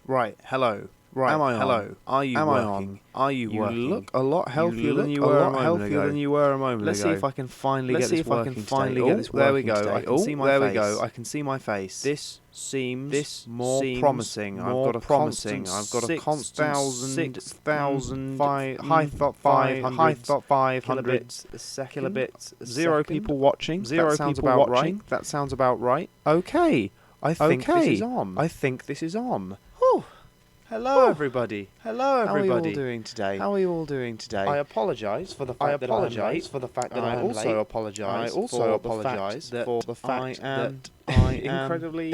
Right, hello. Right, Am I hello. on? Are you Am I working? on? Are you working? You look a lot healthier than you a were a lot moment healthier ago. than you were a moment Let's ago. see if I can finally Let's get see this if I can working finally today. get Oh, this there we working go. today. I can see my there face. we go. I can see my face. This seems more promising. I've got a promising. constant I've got a six constant thousand 6,000 high thought 500 kilobits a second. kilobits a Zero second. people watching. Zero That sounds people about watching. right. That sounds about right. Okay. I think this is on. I think this is on. Whew. Hello, Whew. everybody. Hello, How are you all everybody. doing today? How are you all doing today? I apologise for the fact I that I'm apologise late. for the fact that I I am also late. apologise. I also for apologise for the fact that I am incredibly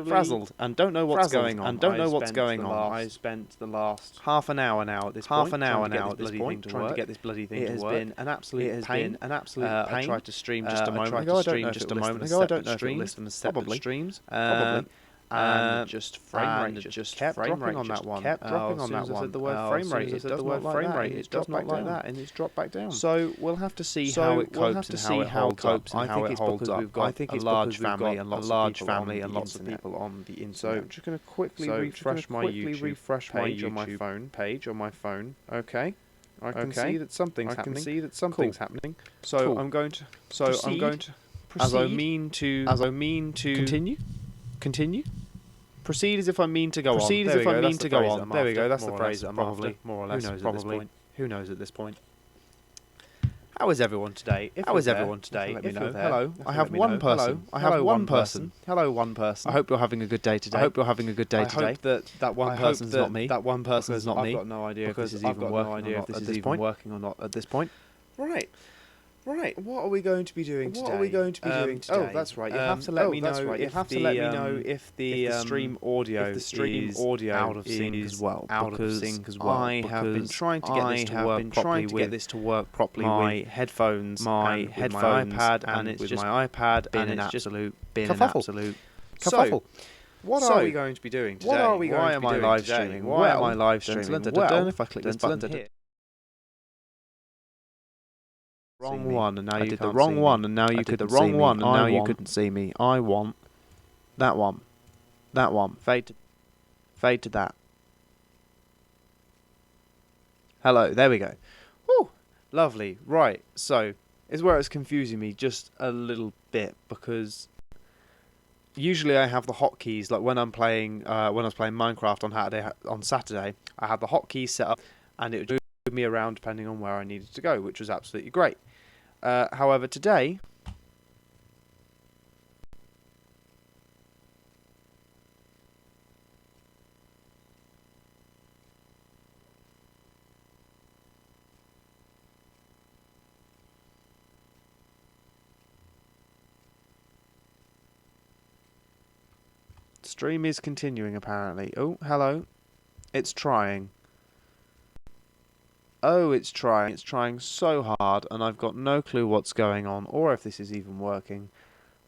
frazzled and don't know what's going on. I spent the last half an hour now at this half point. an hour trying now to at get this this point bloody trying to thing get this bloody thing It to has work. been an absolute pain. Pain. I tried to stream just a I moment tried ago. to stream just a moment ago. I don't know if streams. it'll list them as separate Probably. streams. Probably. And just frame rate just kept frame dropping rate on that just one. kept dropping as on soon that as I one. said the word As frame soon rate, as I it said does the not word like frame that, rate, and it it's dropped dropped back like down. that, and it's dropped back down. So we'll have to see So how it we'll copes have to and see how it how it holds up. copes and I how think it it's holds because up. we've got I think a it's large because we've family got and a lots large of people family on and the lots of internet. people on the internet. So I'm just going to quickly So refresh my YouTube refresh my page on my YouTube phone. page on my phone. Okay. I can Okay. see that something's I can happening. see that something's Cool. happening. So Cool. I'm going to proceed as I mean to continue. proceed as if I mean to go on. Proceed as There if we I go, mean that's to the go phrase on. I'm There we after, go. That's the more or phrase less, I'm probably. after. More or Who less. knows at this Probably. point? Who knows at this point? How is everyone today? How is everyone today? Let me If know. you're there, Hello. if I you have let me one know. person. Hello. I have Hello, one one person. Hello, one person. I hope you're having a good day today. I hope you're having a good day I today. hope that one I hope person's that not me. That one person is not me. I've got no idea if because this is I've even got working no idea or if not this at is this even point. working or not at this point. Right. Right. What are we going to be doing today? What are we going to be doing today? Oh, that's right. You have to let me know. You have to let me know if the stream audio if the stream is audio out of sync is as well. out of because sync as well. I have been because trying to get this to I have work been properly trying to with get this to work properly my with headphones, my and with headphones, my iPad, and it's with just my iPad, been and an it's just absolute kerfuffle. So, kerfuffle. what So, are we going to be doing today? What are we going Why to am be I doing live today? streaming? Well, Why am I live dun, streaming? dun, dun, dun, Well, if I click this dun, button dun, here. Wrong See me. one, and now I you did the can't wrong see me. one, and now I you did the couldn't wrong see me. one, and I now you want couldn't see me. I want that one. that one. Fade to that. Hello, there we go. Woo, lovely. Right, so is where it's confusing me just a little bit because usually I have the hotkeys like when I'm playing when I was playing Minecraft on Saturday, I had the hotkeys set up and it would move me around depending on where I needed to go, which was absolutely great. However, today stream is continuing apparently. Oh, hello. It's trying. Oh, it's trying. It's trying so hard, and I've got no clue what's going on, or if this is even working.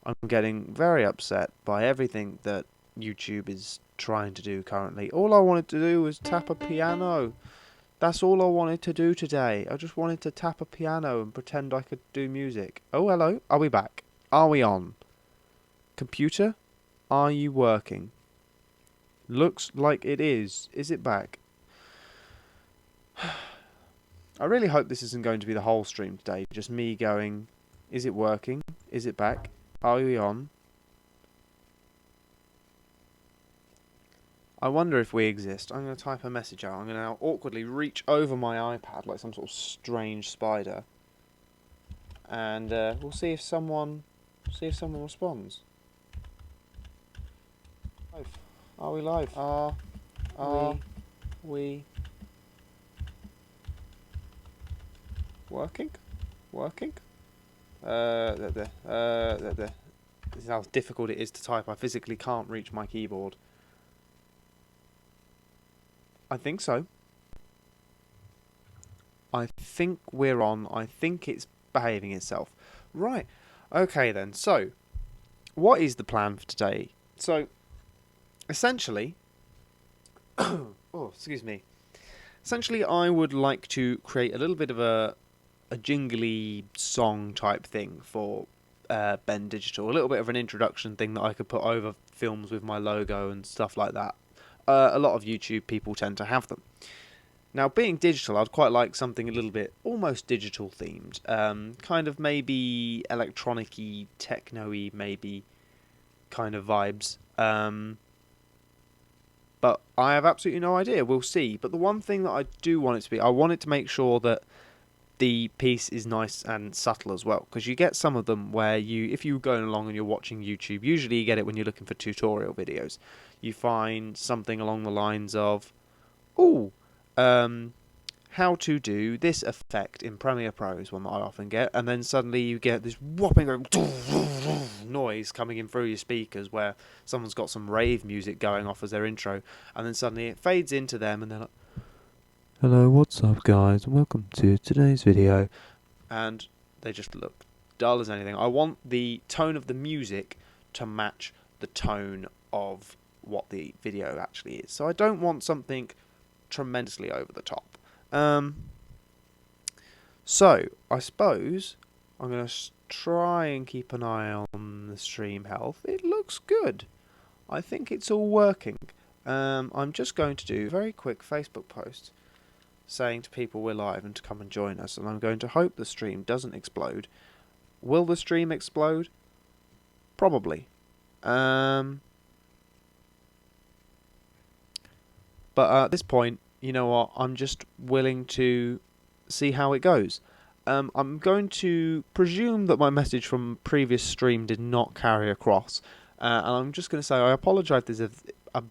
I'm getting very upset by everything that YouTube is trying to do currently. All I wanted to do was tap a piano. That's all I wanted to do today. I just wanted to tap a piano and pretend I could do music. Oh, hello. Are we back? Are we on? Computer, are you working? Looks like it is. Is it back? I really hope this isn't going to be the whole stream today. Just me going, is it working? Is it back? Are we on? I wonder if we exist. I'm going to type a message out. I'm going to now awkwardly reach over my iPad like some sort of strange spider. And we'll see if someone responds. Are we live? Are we working? Working? This is how difficult it is to type. I physically can't reach my keyboard. I think so. I think we're on. I think it's behaving itself. Right. Okay then. So, what is the plan for today? So, essentially... oh, excuse me. Essentially, I would like to create a little bit of a jingly song type thing for Ben Digital. A little bit of an introduction thing that I could put over films with my logo and stuff like that. a lot of YouTube people tend to have them. Now, being digital, I'd quite like something a little bit almost digital themed, kind of maybe electronic-y, techno-y, maybe kind of vibes. But I have absolutely no idea. We'll see. But the one thing that I do want it to be, I want it to make sure that the piece is nice and subtle as well, because you get some of them where if you're going along and you're watching YouTube, usually you get it when you're looking for tutorial videos. You find something along the lines of, oh, how to do this effect in Premiere Pro is one that I often get, and then suddenly you get this whopping noise coming in through your speakers where someone's got some rave music going off as their intro, and then suddenly it fades into them and they're like, hello, what's up guys, welcome to today's video, and they just look dull as anything. I want the tone of the music to match the tone of what the video actually is. So I don't want something tremendously over the top. So I suppose I'm going to try and keep an eye on the stream health. It looks good. I think it's all working. I'm just going to do a very quick Facebook post saying to people we're live and to come and join us, and I'm going to hope the stream doesn't explode. Will the stream explode? Probably. But at this point, you know what, I'm just willing to see how it goes. I'm going to presume that my message from previous stream did not carry across, and I'm just going to say I apologise if I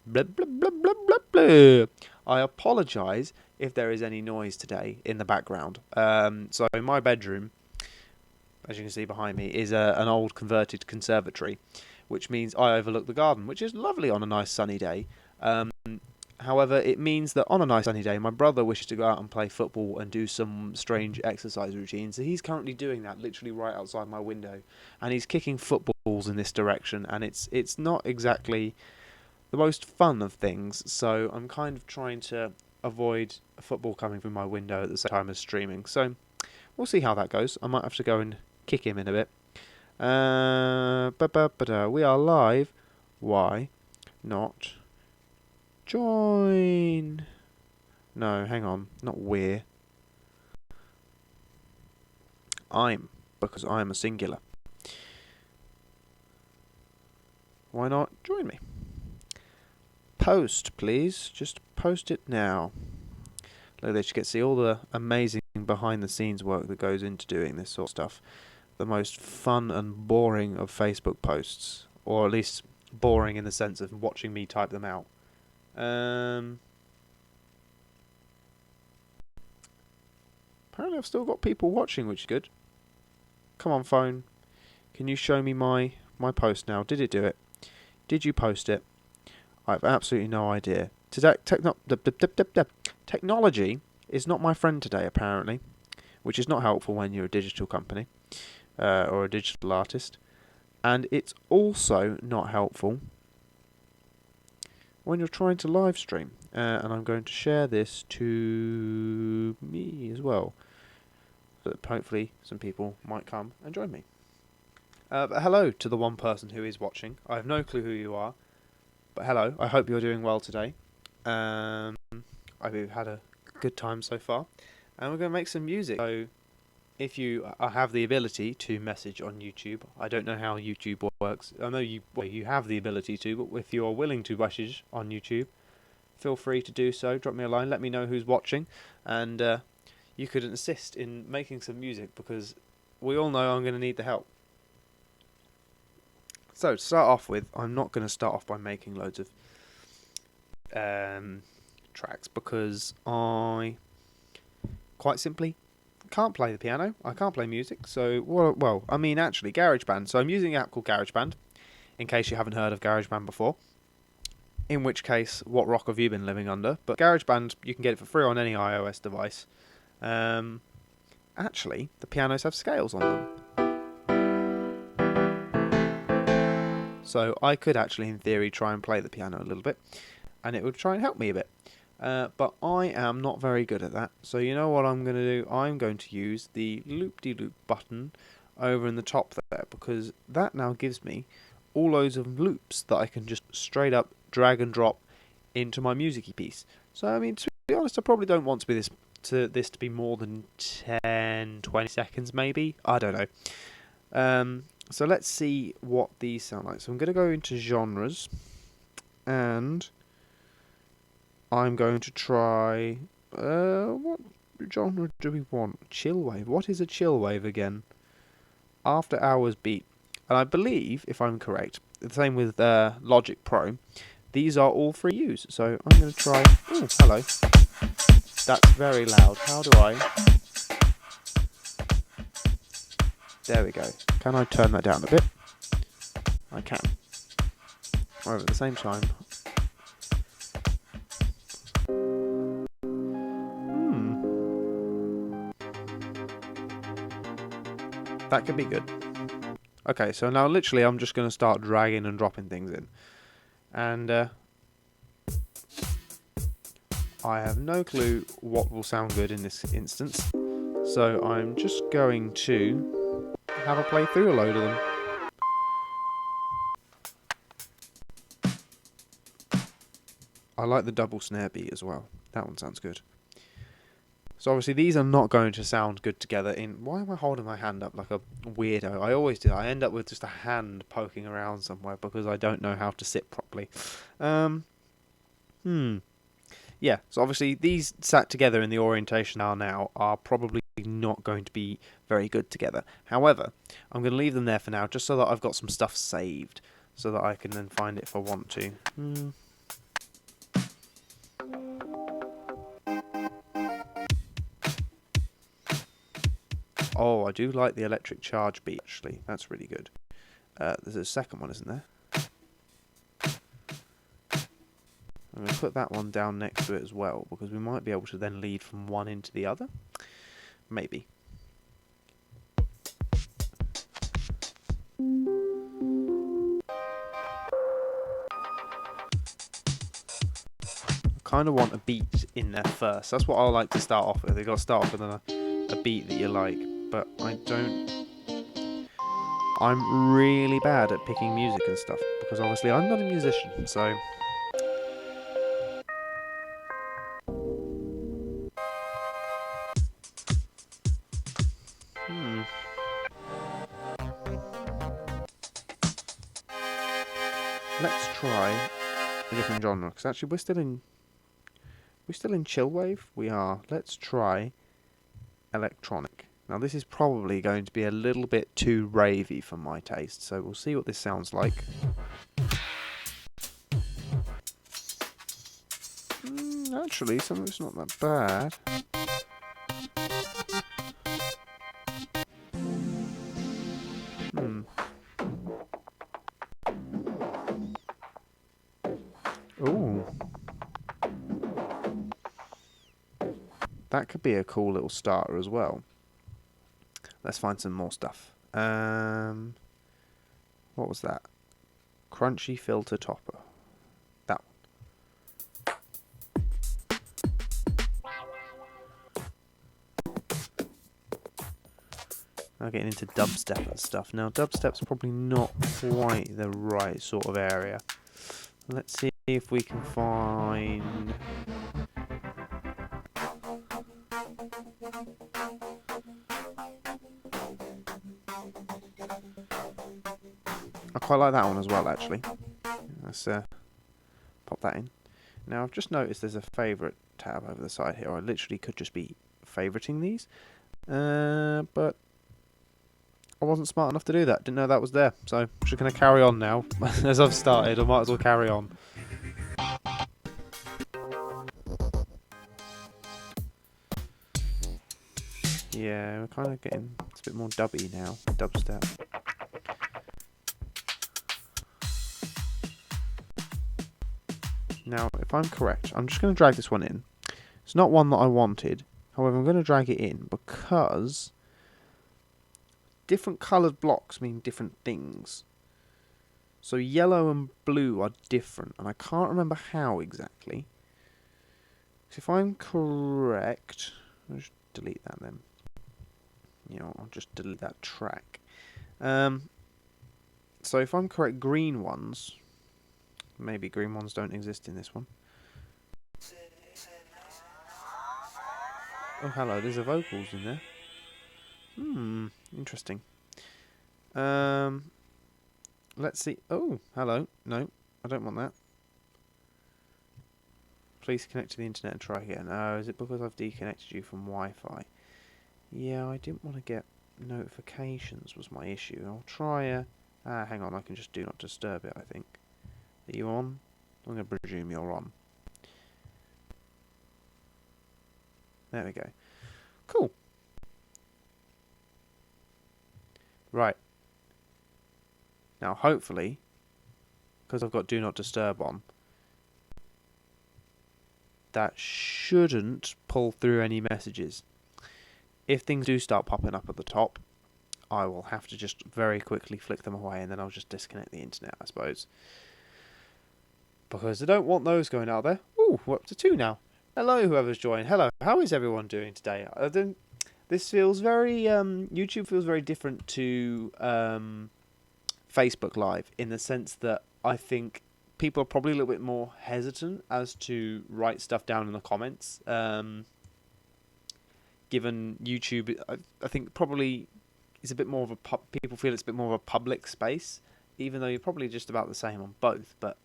apologise if there is any noise today in the background. So my bedroom, as you can see behind me, is an old converted conservatory, which means I overlook the garden, which is lovely on a nice sunny day. However, it means that on a nice sunny day, my brother wishes to go out and play football and do some strange exercise routines. So he's currently doing that literally right outside my window. And he's kicking footballs in this direction, and it's not exactly the most fun of things. So I'm kind of trying to avoid a football coming through my window at the same time as streaming. So we'll see how that goes. I might have to go and kick him in a bit. We are live. Why not join? No, hang on. Not we're. I'm. Because I'm a singular. Why not join me? Post, please. Just post it now. Look, they should get to see all the amazing behind the scenes work that goes into doing this sort of stuff. The most fun and boring of Facebook posts. Or at least boring in the sense of watching me type them out. Apparently I've still got people watching, which is good. Come on, phone. Can you show me my post now? Did it do it? Did you post it? I have absolutely no idea. Today, technology is not my friend today, apparently, which is not helpful when you're a digital company or a digital artist. And it's also not helpful when you're trying to live stream. And I'm going to share this to me as well, so that hopefully some people might come and join me. But hello to the one person who is watching. I have no clue who you are, but hello. I hope you're doing well today. I hope you've had a good time so far, and we're going to make some music. So if you have the ability to message on YouTube, I don't know how YouTube works. I know you have the ability to, but if you are willing to message on YouTube, feel free to do so. Drop me a line, let me know who's watching, and you could assist in making some music, because we all know I'm going to need the help. So to start off with, I'm not going to start off by making loads of tracks, because I quite simply can't play the piano. I can't play music. So, well, I mean actually GarageBand. So I'm using an app called GarageBand, in case you haven't heard of GarageBand before. In which case, what rock have you been living under? But GarageBand, you can get it for free on any iOS device. Actually, the pianos have scales on them. So I could actually, in theory, try and play the piano a little bit, and it would try and help me a bit. But I am not very good at that. So you know what I'm going to do? I'm going to use the loop-de-loop button over in the top there, because that now gives me all loads of loops that I can just straight up drag and drop into my musicy piece. So I mean, to be honest, I probably don't want to be this to be more than 10, 20 seconds, maybe. I don't know. So let's see what these sound like. So I'm going to go into genres, and I'm going to try. What genre do we want? Chill wave. What is a chill wave again? After hours beat. And I believe, if I'm correct, the same with Logic Pro. These are all free use. So I'm going to try. Oh, hello. That's very loud. How do I? There we go. Can I turn that down a bit? I can. However, at the same time. That could be good. Okay, so now literally I'm just going to start dragging and dropping things in. And I have no clue what will sound good in this instance. So I'm just going to have a play through a load of them. I like the double snare beat as well. That one sounds good. So obviously these are not going to sound good together in... Why am I holding my hand up like a weirdo? I always do. I end up with just a hand poking around somewhere because I don't know how to sit properly. Yeah, so obviously these sat together in the orientation now are probably not going to be very good together. However, I'm going to leave them there for now just so that I've got some stuff saved so that I can then find it if I want to. Oh, I do like the electric charge beat, actually. That's really good. There's a second one, isn't there? I'm going to put that one down next to it as well, because we might be able to then lead from one into the other. Maybe. I kind of want a beat in there first. That's what I like to start off with. You've got to start off with a beat that you like, but I don't... I'm really bad at picking music and stuff, because obviously I'm not a musician, so... Let's try a different genre, because actually we're still in chillwave. We are. Let's try electronic. Now this is probably going to be a little bit too ravey for my taste, so we'll see what this sounds like. Actually, some of it's not that bad. Ooh. That could be a cool little starter as well. Let's find some more stuff. What was that? Crunchy filter topper. That one. Now getting into dubstep and stuff. Now dubstep's probably not quite the right sort of area. Let's see if we can find... I quite like that one as well, actually. Let's pop that in. Now I've just noticed there's a favourite tab over the side here. I literally could just be favouriting these. But I wasn't smart enough to do that. Didn't know that was there. So I'm just going to carry on now. As I've started, I might as well carry on. Yeah, we're kind of getting... It's a bit more dubby now. Dubstep. Now, if I'm correct, I'm just going to drag this one in. It's not one that I wanted. However, I'm going to drag it in because different coloured blocks mean different things. So yellow and blue are different, and I can't remember how exactly. So if I'm correct, I'll just delete that then. You know, I'll just delete that track. So if I'm correct, green ones... Maybe green ones don't exist in this one. Oh, hello. There's a vocals in there. Interesting. Um, let's see. Oh, hello. No, I don't want that. Please connect to the internet and try again. Oh, is it because I've deconnected you from Wi-Fi? Yeah, I didn't want to get notifications was my issue. I'll try hang on, I can just do not disturb it, I think. Are you on? I'm going to presume you're on. There we go. Cool. Right. Now, hopefully, because I've got do not disturb on, that shouldn't pull through any messages. If things do start popping up at the top, I will have to just very quickly flick them away, and then I'll just disconnect the internet, I suppose. Because I don't want those going out there. Ooh, we're up to 2 now. Hello, whoever's joined. Hello, how is everyone doing today? This feels very, YouTube feels very different to Facebook Live in the sense that I think people are probably a little bit more hesitant as to write stuff down in the comments. Given YouTube, I think probably is a bit more of a people feel it's a bit more of a public space, even though you're probably just about the same on both. But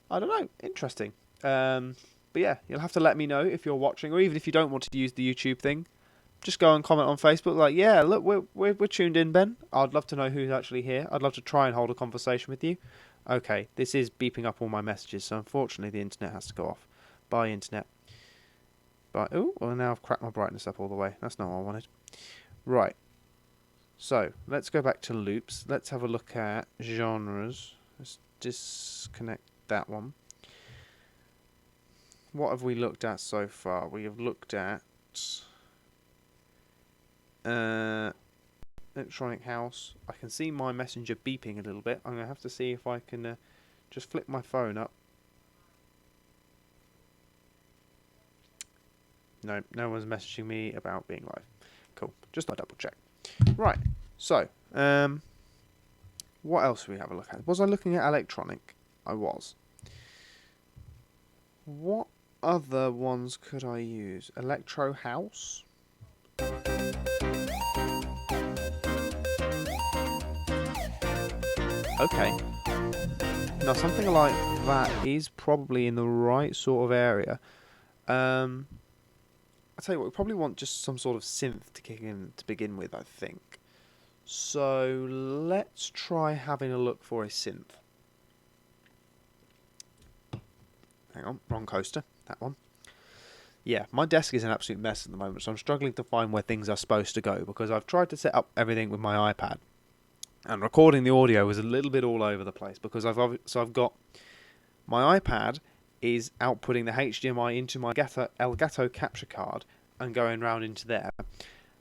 I don't know. Interesting. But yeah, you'll have to let me know if you're watching, or even if you don't want to use the YouTube thing. Just go and comment on Facebook, like, yeah, look, we're tuned in, Ben. I'd love to know who's actually here. I'd love to try and hold a conversation with you. Okay, this is beeping up all my messages, so unfortunately the internet has to go off. Bye, internet. Bye. Oh, well, now I've cracked my brightness up all the way. That's not what I wanted. Right. So let's go back to loops. Let's have a look at genres. Let's disconnect that one. What have we looked at so far? We have looked at electronic house. I can see my messenger beeping a little bit. I'm going to have to see if I can just flip my phone up. No, no one's messaging me about being live. Cool. Just a double check. Right. So, what else do we have a look at? Was I looking at electronic? I was. What other ones could I use? Electro house? Okay. Now something like that is probably in the right sort of area. I'll tell you what, we probably want just some sort of synth to kick in to begin with, I think. So let's try having a look for a synth. Hang on, wrong coaster, that one. Yeah, my desk is an absolute mess at the moment, so I'm struggling to find where things are supposed to go because I've tried to set up everything with my iPad. And recording the audio was a little bit all over the place because I've got my iPad is outputting the HDMI into my Elgato capture card and going round into there.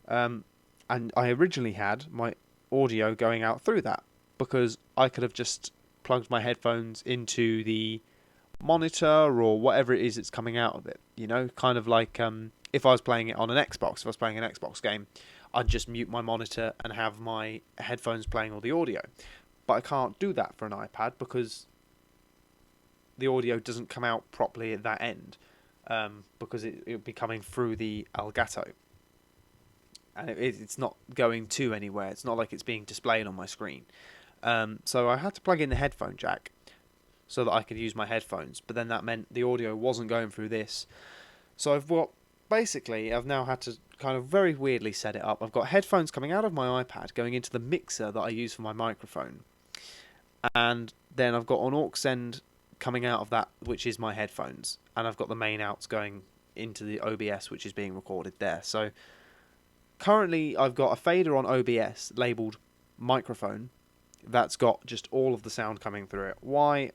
And I originally had my audio going out through that because I could have just plugged my headphones into the monitor or whatever it is that's coming out of it. You know, kind of like if I was playing it on an Xbox, if I was playing an Xbox game, I'd just mute my monitor and have my headphones playing all the audio. But I can't do that for an iPad because the audio doesn't come out properly at that end because it'll be coming through the Elgato. And it's not going to anywhere. It's not like it's being displayed on my screen. So I had to plug in the headphone jack so that I could use my headphones. But then that meant the audio wasn't going through this. So I've now had to kind of very weirdly set it up. I've got headphones coming out of my iPad going into the mixer that I use for my microphone. And then I've got an aux end coming out of that, which is my headphones. And I've got the main outs going into the OBS, which is being recorded there. So currently I've got a fader on OBS labelled microphone that's got just all of the sound coming through it. Why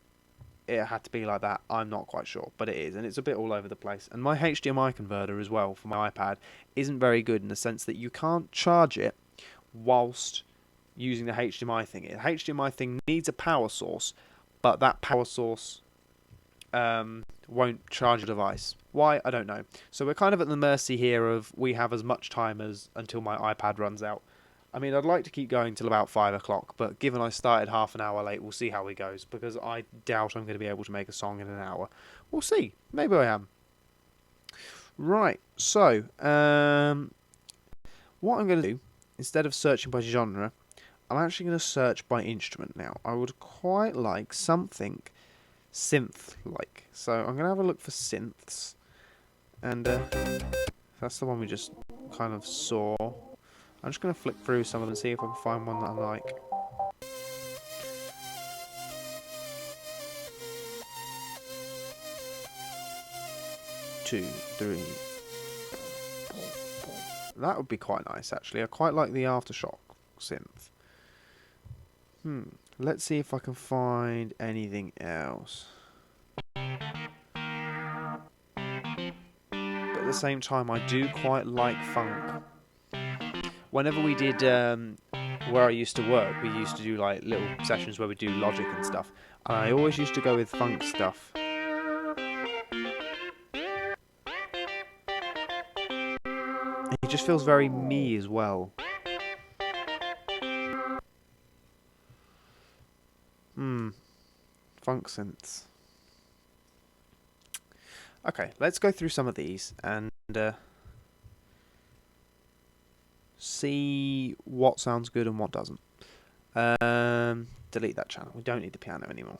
it had to be like that, I'm not quite sure, but it is, and it's a bit all over the place. And my HDMI converter as well for my iPad isn't very good in the sense that you can't charge it whilst using the HDMI thing. The HDMI thing needs a power source, but that power source won't charge the device. Why? I don't know. So we're kind of at the mercy here of we have as much time as until my iPad runs out. I mean, I'd like to keep going till about 5 o'clock, but given I started half an hour late, we'll see how it goes, because I doubt I'm going to be able to make a song in an hour. We'll see. Maybe I am. Right, so, what I'm going to do, instead of searching by genre, I'm actually going to search by instrument now. I would quite like something synth-like. So I'm going to have a look for synths. And that's the one we just kind of saw. I'm just going to flick through some of them and see if I can find one that I like. Two, three. That would be quite nice, actually. I quite like the Aftershock synth. Let's see if I can find anything else. But at the same time, I do quite like funk. Whenever we did where I used to work, we used to do like little sessions where we do Logic and stuff. And I always used to go with funk stuff. It just feels very me as well. Funk synths. Okay, let's go through some of these and see what sounds good and what doesn't. Delete that channel. We don't need the piano anymore.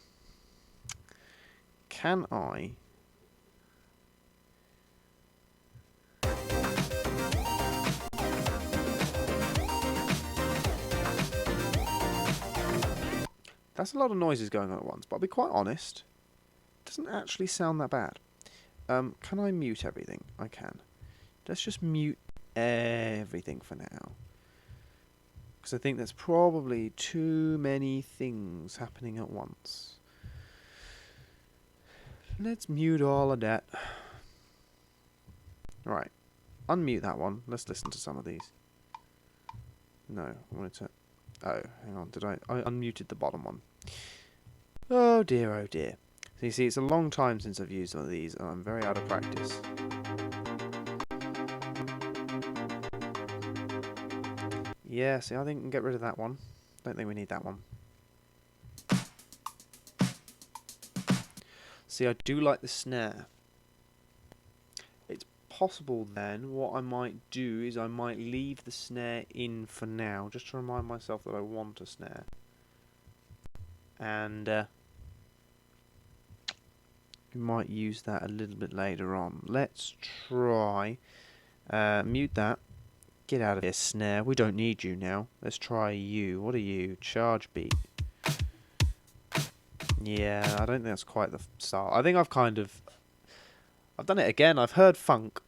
Can I... That's a lot of noises going on at once, but I'll be quite honest. It doesn't actually sound that bad. Can I mute everything? I can. Let's just mute everything for now. Because I think there's probably too many things happening at once. Let's mute all of that. Right. Unmute that one. Let's listen to some of these. No, I wanted to... Oh, hang on. Did I unmuted the bottom one. Oh dear, oh dear. So you see, it's a long time since I've used one of these, and I'm very out of practice. Yeah, see, I think we can get rid of that one. Don't think we need that one. See, I do like the snare. It's possible then, what I might do is I might leave the snare in for now, just to remind myself that I want a snare. And we might use that a little bit later on. Let's try mute that. Get out of here, snare. We don't need you now. Let's try you. What are you? Charge beat. Yeah, I don't think that's quite the start. I think I've done it again. I've heard funk,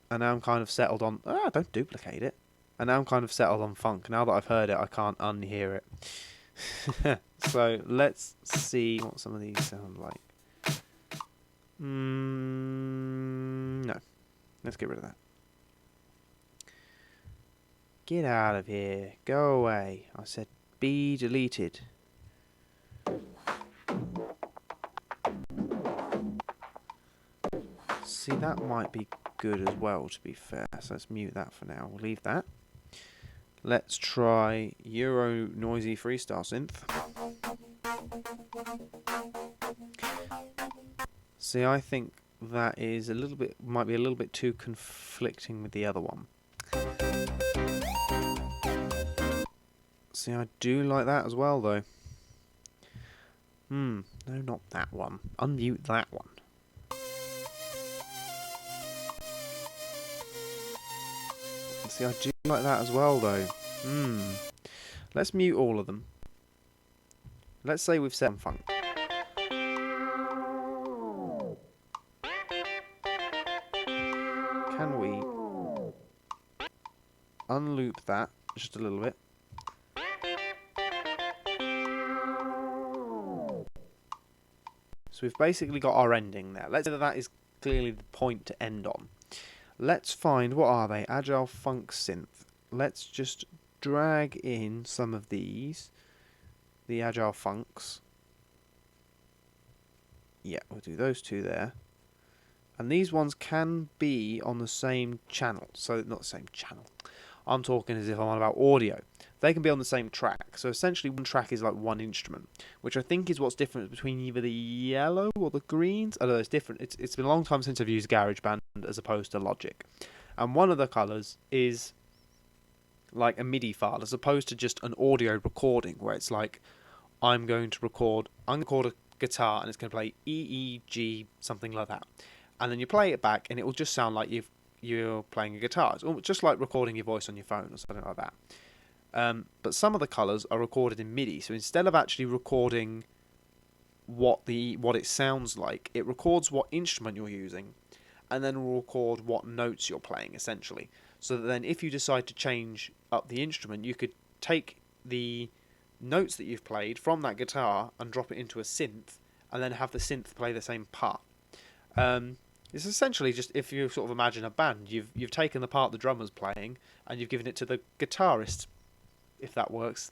and now I'm kind of settled on... don't duplicate it. And now I'm kind of settled on funk. Now that I've heard it, I can't unhear it. So, let's see what some of these sound like. No. Let's get rid of that. Get out of here. Go away. I said be deleted. See, that might be good as well, to be fair. So let's mute that for now. We'll leave that. Let's try Euro Noisy Freestyle Synth. See, I think that is might be a little bit too conflicting with the other one. See, I do like that as well, though. No, not that one. Unmute that one. See, I do like that as well, though. Let's mute all of them. Let's say we've set on funk. Can we unloop that just a little bit? So we've basically got our ending there. Let's say that is clearly the point to end on. Let's find, what are they? Agile Funk Synth. Let's just drag in some of these. The Agile Funks. Yeah, we'll do those two there. And these ones can be on the same channel. So, not the same channel. I'm talking as if I'm on about audio. they can be on the same track. So essentially, one track is like one instrument, which I think is what's different between either the yellow or the greens. I don't know, it's different. It's been a long time since I've used GarageBand as opposed to Logic. And one of the colours is like a MIDI file as opposed to just an audio recording where it's like I'm going to record a guitar and it's going to play E, E, G, something like that. And then you play it back and it will just sound like you're playing a guitar. It's just like recording your voice on your phone or something like that. But some of the colours are recorded in MIDI, so instead of actually recording what it sounds like, it records what instrument you're using, and then will record what notes you're playing, essentially. So that then, if you decide to change up the instrument, you could take the notes that you've played from that guitar and drop it into a synth, and then have the synth play the same part. It's essentially just, if you sort of imagine a band, you've taken the part the drummer's playing and you've given it to the guitarist, if that works.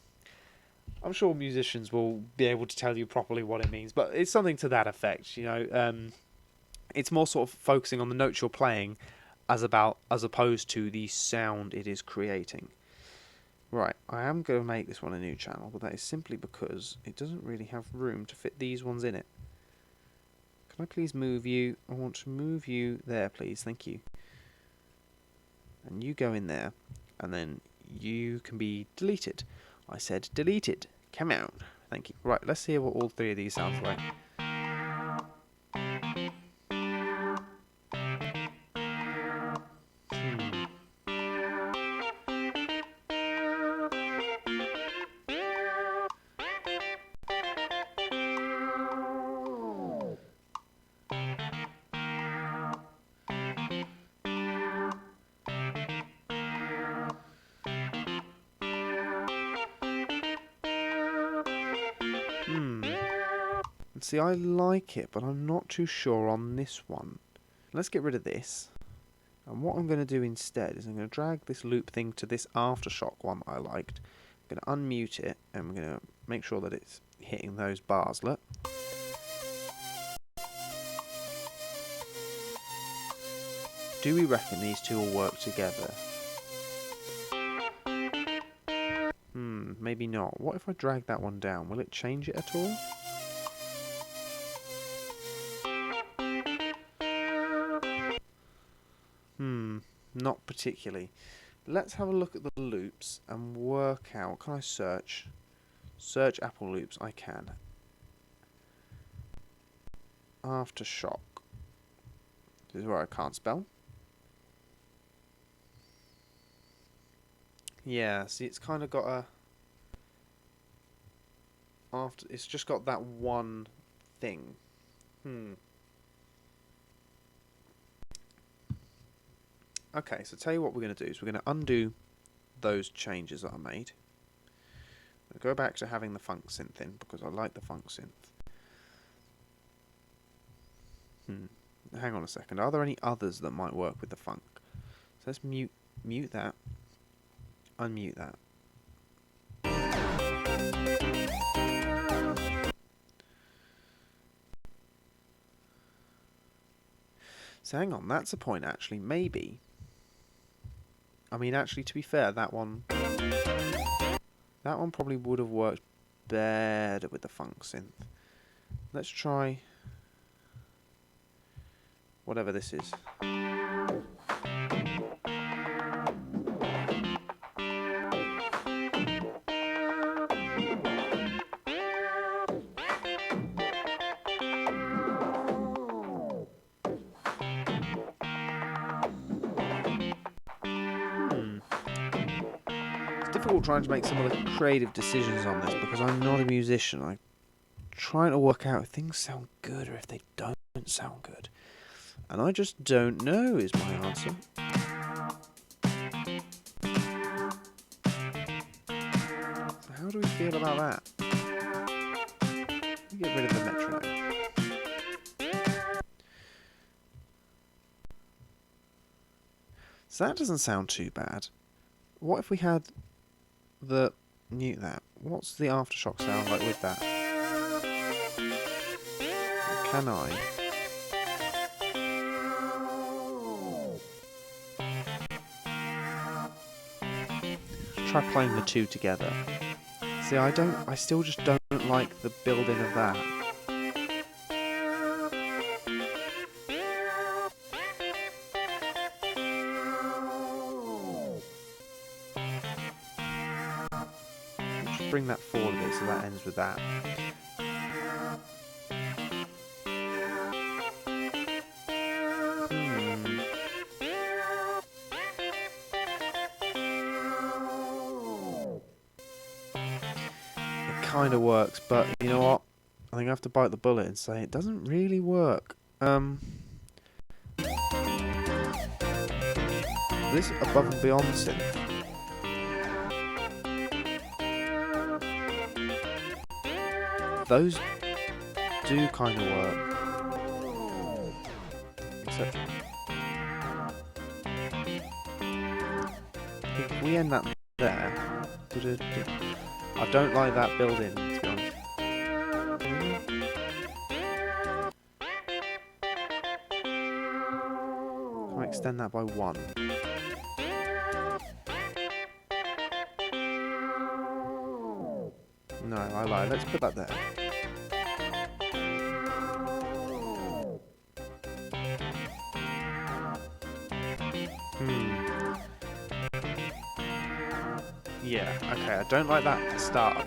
I'm sure musicians will be able to tell you properly what it means, but it's something to that effect. It's more sort of focusing on the notes you're playing as opposed to the sound it is creating. Right, I am going to make this one a new channel, but that is simply because it doesn't really have room to fit these ones in it. Can I please move you? I want to move you there, please. Thank you. And you go in there, and then you can be deleted. I said deleted. Come out. Thank you. Right, let's hear what all three of these sounds like. See, I like it, but I'm not too sure on this one. Let's get rid of this. And what I'm going to do instead is I'm going to drag this loop thing to this Aftershock one that I liked. I'm going to unmute it, and we're going to make sure that it's hitting those bars. Look. Do we reckon these two will work together? Maybe not. What if I drag that one down? Will it change it at all? Not particularly. Let's have a look at the loops and work out. Can I search? Search Apple loops. I can. Aftershock. This is where I can't spell. Yeah, see, it's kind of got a... It's just got that one thing. Okay, so tell you what we're going to do is we're going to undo those changes that I made. We'll go back to having the funk synth in because I like the funk synth. Hang on a second. Are there any others that might work with the funk? So let's mute that. Unmute that. So hang on, that's a point actually. Maybe. I mean, actually, to be fair, that one probably would have worked better with the funk synth. Let's try whatever this is. Difficult trying to make some of the creative decisions on this because I'm not a musician. I'm trying to work out if things sound good or if they don't sound good. And I just don't know is my answer. So how do we feel about that? We get rid of the metronome. So that doesn't sound too bad. What if we had mute that? What's the Aftershock sound like with that? Can I? try playing the two together. See, I still just don't like the building of that. Just bring that forward a bit so that ends with that. Kind of works, but you know what? I think I have to bite the bullet and say it doesn't really work. This above and beyond synth. Those do kind of work. Except if we end that there. I don't like that building, to be honest. Can I extend that by 1? No, I lie. Let's put that there. Yeah, okay, I don't like that start.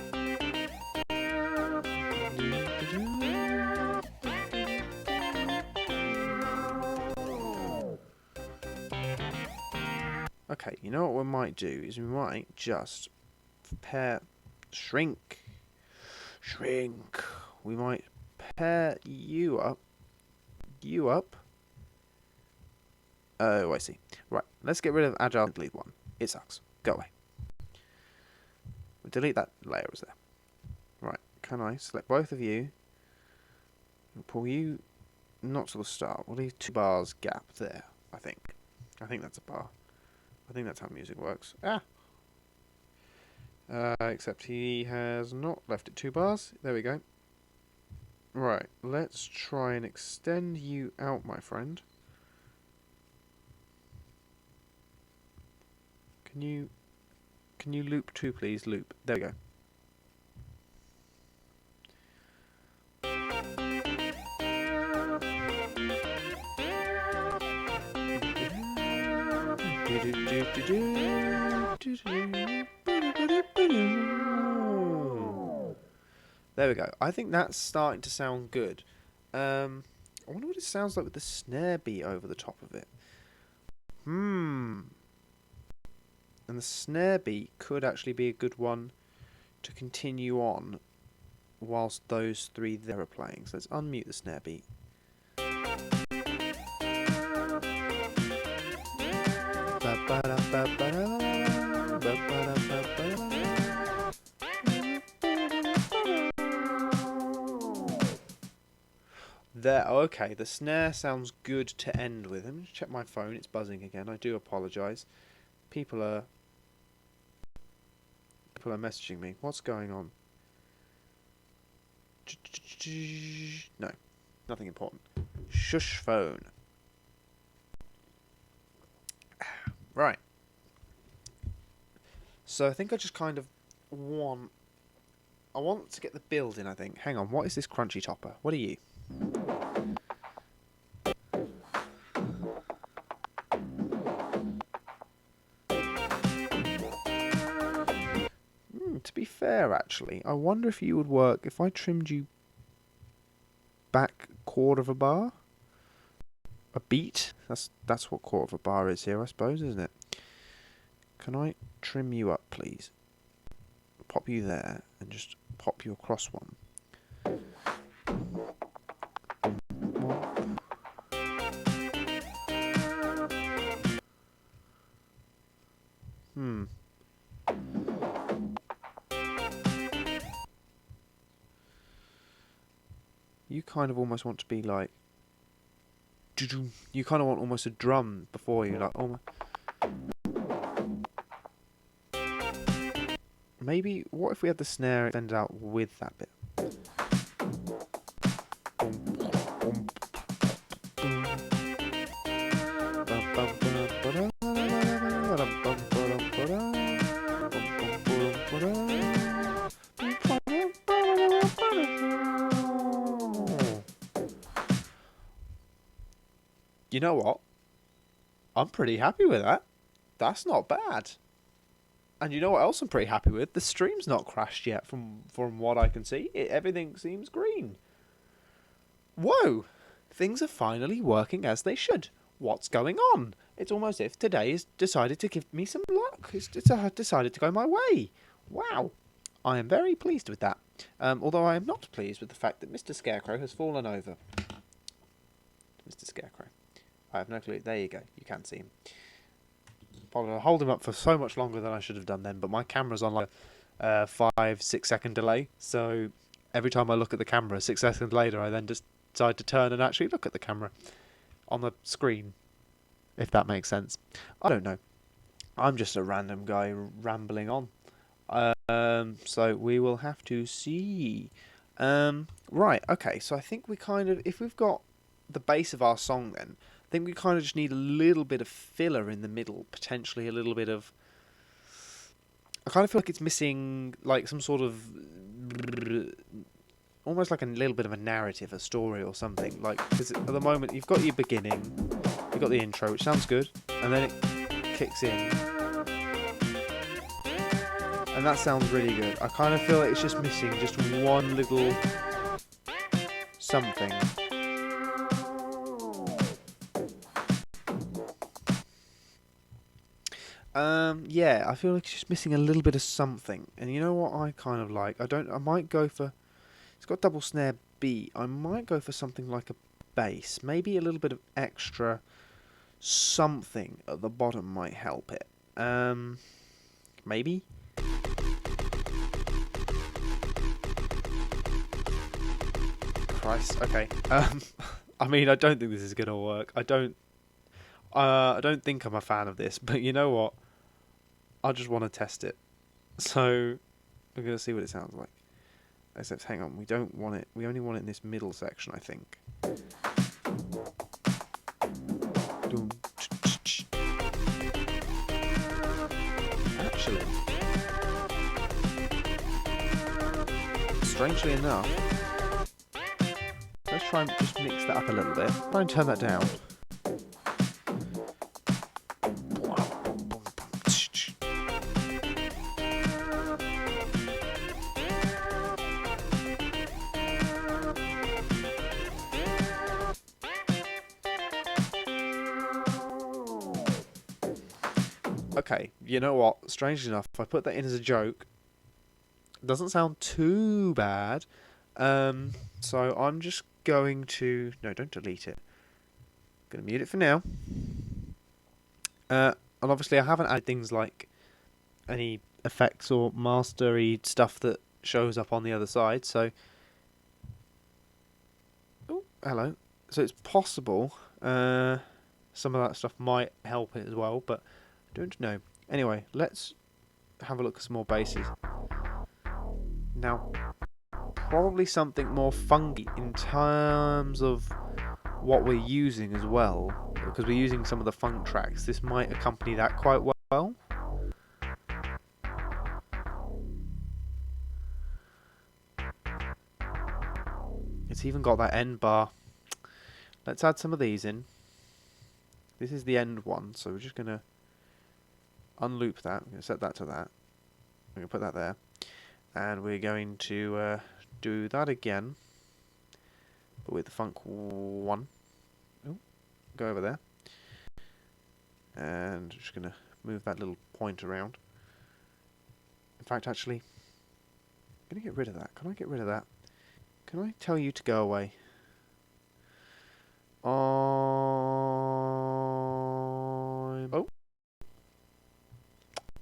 Okay, you know what we might do is we might just shrink. We might pair you up. Oh, I see. Right, let's get rid of Agile delete 1. It sucks. Go away. We'll delete that layer was there. Right, can I select both of you and pull you not to the start? We'll leave 2 bars gap there, I think. I think that's a bar. I think that's how music works. Except he has not left it 2 bars. There we go. Right, let's try and extend you out, my friend. Can you loop 2, please? Loop. There we go. There we go. I think that's starting to sound good. I wonder what it sounds like with the snare beat over the top of it. And the snare beat could actually be a good one to continue on whilst those 3 there are playing. So let's unmute the snare beat. There, okay, the snare sounds good to end with. Let me just check my phone, it's buzzing again. I do apologise. People are messaging me. What's going on? No, nothing important. Shush phone. Right. So I think I just kind of want to get the build in, I think. Hang on, what is this crunchy topper? What are you? To be fair, actually, I wonder if you would work if I trimmed you back 1/4 of a bar? A beat? That's what 1/4 of a bar is here, I suppose, isn't it? Can I trim you up, please? Pop you there, and just pop you across 1. You kind of almost want to be like... You kind of want almost a drum before you, like... Oh my... Maybe, what if we had the snare extended out with that bit? You know what? I'm pretty happy with that. That's not bad. And you know what else I'm pretty happy with? The stream's not crashed yet from what I can see. Everything seems green. Whoa! Things are finally working as they should. What's going on? It's almost as if today has decided to give me some luck. It's decided to go my way. Wow. I am very pleased with that. Although I am not pleased with the fact that Mr. Scarecrow has fallen over. Mr. Scarecrow. I have no clue. There you go. You can see him. I'll hold him up for so much longer than I should have done then, but my camera's on like a 5-6 second delay, so every time I look at the camera 6 seconds later I then just decide to turn and actually look at the camera on the screen, if that makes sense. I don't know. I'm just a random guy rambling on. So we will have to see. Right, okay, so I think we kind of, if we've got the base of our song then, I think we kind of just need a little bit of filler in the middle, potentially a little bit of... I kind of feel like it's missing like some sort of... almost like a little bit of a narrative, a story or something. Like, because at the moment you've got your beginning, you've got the intro, which sounds good, and then it kicks in. And that sounds really good. I kind of feel like it's just missing just one little something. Yeah, I feel like it's just missing a little bit of something. And you know what I kind of like? I might go for... It's got double snare beat. I might go for something like a bass. Maybe a little bit of extra something at the bottom might help it. Maybe? Christ, okay. I mean, I don't think this is going to work. I don't think I'm a fan of this, but you know what? I just want to test it. So, we're going to see what it sounds like. Except, hang on, we don't want it. We only want it in this middle section, I think. Actually, strangely enough, let's try and just mix that up a little bit. Try and turn that down. Okay, you know what? Strangely enough, if I put that in as a joke, it doesn't sound too bad. So I'm just going to... No, don't delete it. I'm going to mute it for now. And obviously I haven't added things like any effects or mastery stuff that shows up on the other side, so... Oh, hello. So it's possible some of that stuff might help it as well, but I don't know. Anyway, let's have a look at some more basses. Now, probably something more funky in terms of what we're using as well, because we're using some of the funk tracks. This might accompany that quite well. It's even got that end bar. Let's add some of these in. This is the end one, so we're just going to unloop that. I'm going to set that to that. I'm going to put that there. And we're going to do that again, but with the funk one. Oh, go over there. And just going to move that little point around. In fact, actually, I'm going to get rid of that. Can I get rid of that? Can I tell you to go away?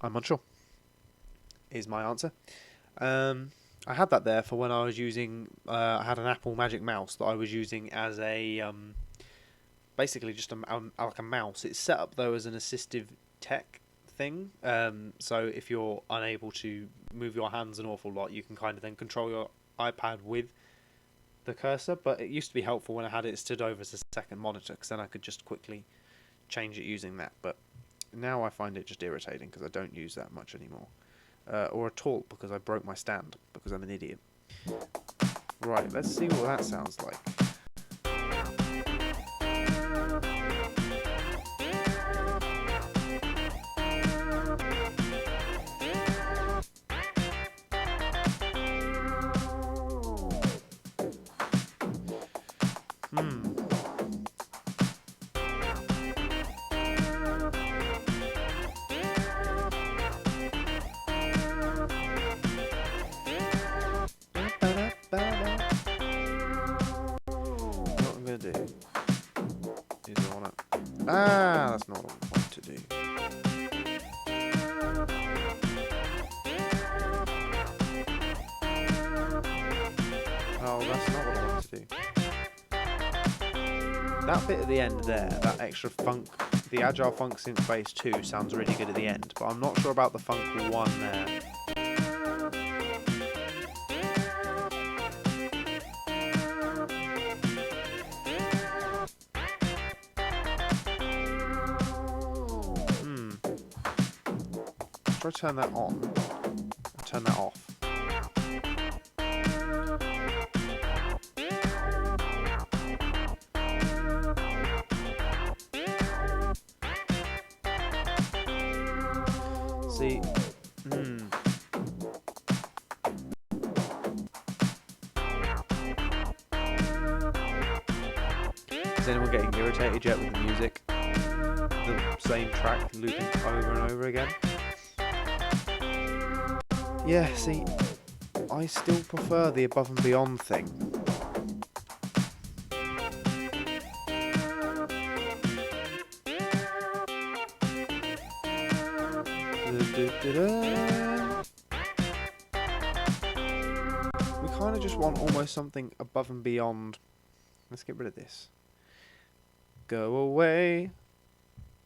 I'm unsure, is my answer. I had that there for when I was using... I had an Apple Magic Mouse that I was using as a... basically just like a mouse. It's set up, though, as an assistive tech thing. So if you're unable to move your hands an awful lot, you can kind of then control your iPad with the cursor. But it used to be helpful when I had it stood over as a second monitor, because then I could just quickly change it using that. But now I find it just irritating because I don't use that much anymore. Or at all, because I broke my stand, because I'm an idiot. Right, let's see what that sounds like. Hmm. What I'm gonna do is I wanna. Ah, that's not what I want to do. Oh, that's not what I want to do. That bit at the end there, that extra funk, the Agile Funk Synth Bass 2 sounds really good at the end, but I'm not sure about the Funk 1 there. Let's try to turn that on. Turn that off. See, Is anyone getting irritated yet with the music? The same track looping over and over again? Yeah, see, I still prefer the above and beyond thing. We kind of just want almost something above and beyond. Let's get rid of this. Go away,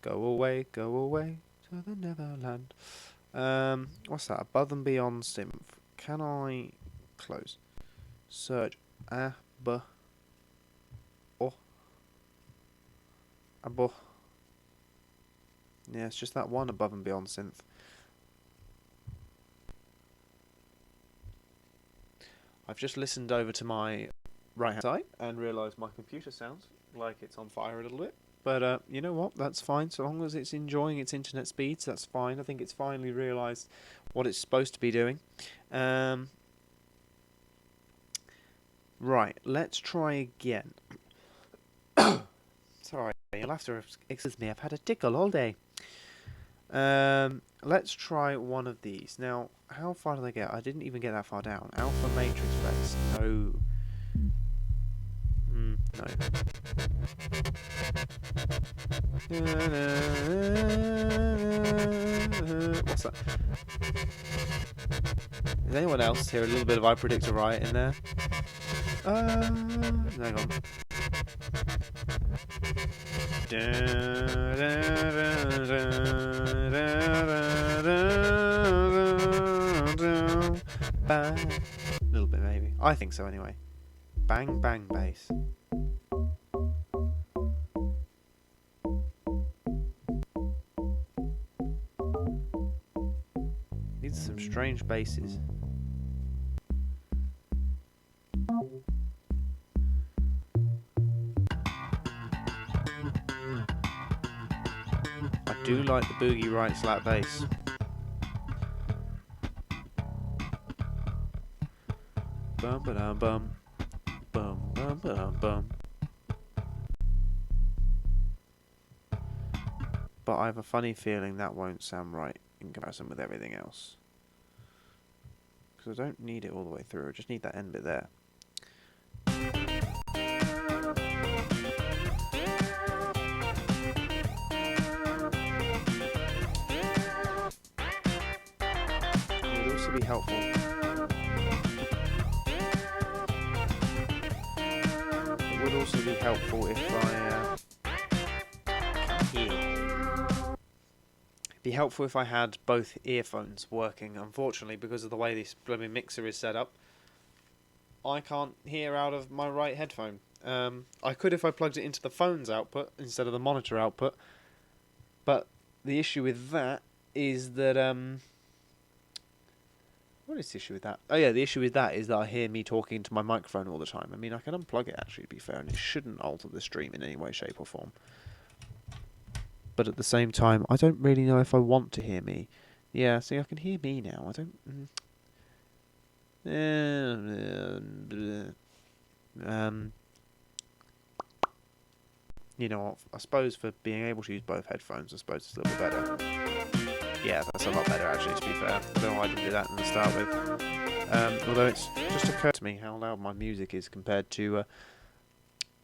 go away, go away to the Neverland. What's that? Above and beyond synth. Can I close? Search abo. Yeah, it's just that one above and beyond synth. I've just listened over to my right hand side and realised my computer sounds like it's on fire a little bit. But you know what? That's fine. So long as it's enjoying its internet speeds, that's fine. I think it's finally realised what it's supposed to be doing. Right, let's try again. Sorry, you'll have to excuse me. I've had a tickle all day. Let's try one of these. Now, how far did I get? I didn't even get that far down. Alpha Matrix Bass. No. No. What's that? Does anyone else hear a little bit of I Predict a Riot in there? Hang on. A little bit maybe. I think so anyway. Bang bang bass. These are some strange basses. I do like the boogie right slap bass. Bum ba dum bum. Bum bum ba dum bum. But I have a funny feeling that won't sound right in comparison with everything else. Because I don't need it all the way through, I just need that end bit there. It would also be helpful. It would also be helpful if It'd be helpful if I had both earphones working. Unfortunately, because of the way this blooming mixer is set up, I can't hear out of my right headphone. I could if I plugged it into the phone's output instead of the monitor output, but the issue with that is that what is the issue with that? Oh yeah, the issue with that is that I hear me talking into my microphone all the time. I mean, I can unplug it actually, to be fair, and it shouldn't alter the stream in any way, shape or form. But at the same time, I don't really know if I want to hear me. Yeah, see, I can hear me now. I don't... You know what? I suppose for being able to use both headphones, I suppose it's a little bit better. Yeah, that's a lot better actually, to be fair. I don't know why I didn't do that to start with. Although it's just occurred to me how loud my music is compared to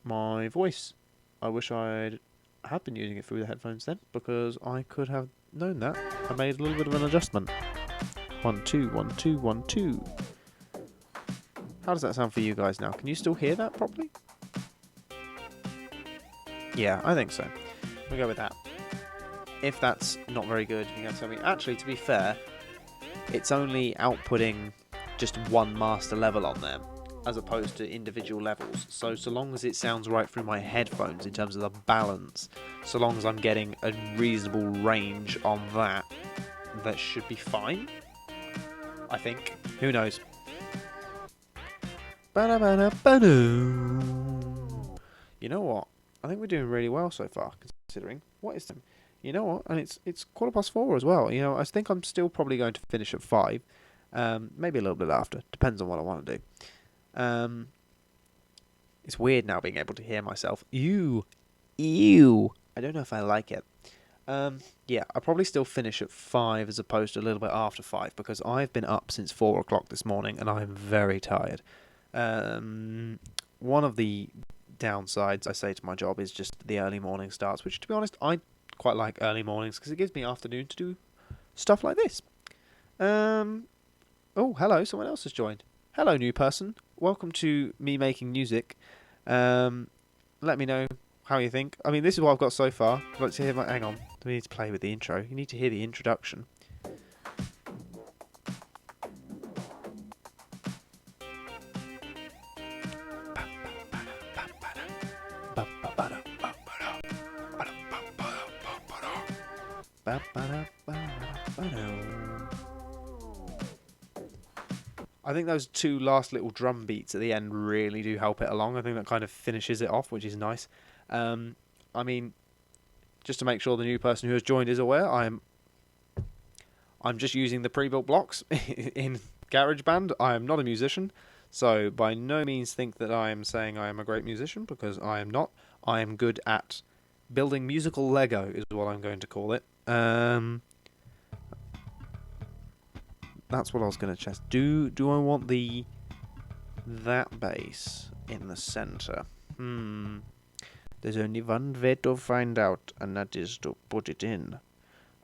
my voice. I wish I'd had been using it through the headphones then, because I could have known that. I made a little bit of an adjustment. 1, 2, 1, 2, 1, 2. How does that sound for you guys now? Can you still hear that properly? Yeah, I think so. We'll go with that. If that's not very good, you can tell me. Actually, to be fair, it's only outputting just one master level on there, as opposed to individual levels. So long as it sounds right through my headphones in terms of the balance, so long as I'm getting a reasonable range on that, that should be fine. I think. Who knows? You know what? I think we're doing really well so far, considering what is them. You know what? And it's 4:15 as well. You know, I think I'm still probably going to finish at 5, maybe a little bit after. Depends on what I want to do. It's weird now being able to hear myself. Ew. I don't know if I like it. Yeah, I'll probably still finish at 5 as opposed to a little bit after 5, because I've been up since 4 o'clock this morning and I'm very tired. One of the downsides I say to my job is just the early morning starts, which, to be honest, I quite like early mornings because it gives me afternoon to do stuff like this. Oh, hello, someone else has joined. Hello, new person. Welcome to me making music. Let me know how you think. I mean, this is what I've got so far. Let's hear my... Hang on. We need to play with the intro. You need to hear the introduction. I think those two last little drum beats at the end really do help it along. I think that kind of finishes it off, which is nice. I mean, just to make sure the new person who has joined is aware, I'm just using the pre-built blocks in GarageBand. I am not a musician, so by no means think that I am saying I am a great musician, because I am not. I am good at building musical Lego, is what I'm going to call it. That's what I was going to check. Do I want that bass in the center? There's only one way to find out, and that is to put it in.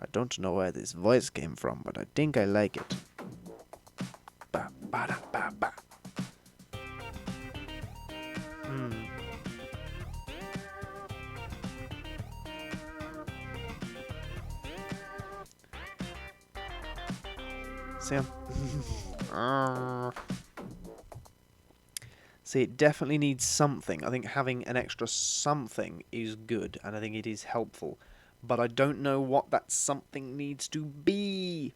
I don't know where this voice came from, but I think I like it. Ba ba da ba ba. See, it definitely needs something. I think having an extra something is good, and I think it is helpful. But I don't know what that something needs to be.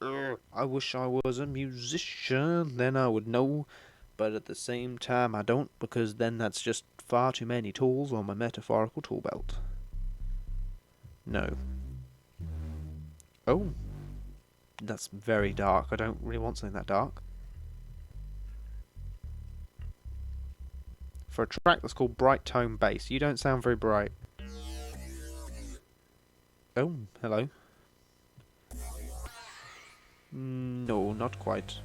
I wish I was a musician, then I would know. But at the same time, I don't, because then that's just far too many tools on my metaphorical tool belt. No. Oh. That's very dark. I don't really want something that dark. For a track that's called Bright Tone Bass, you don't sound very bright. Oh, hello. No, not quite.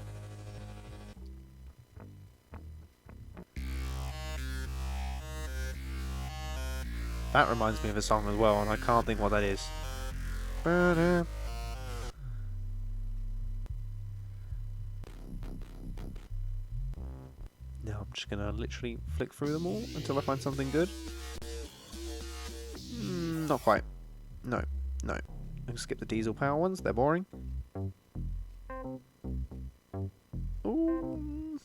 That reminds me of a song as well, and I can't think what that is. Now I'm just going to literally flick through them all until I find something good. Not quite. No. I can skip the diesel power ones, they're boring. Ooh,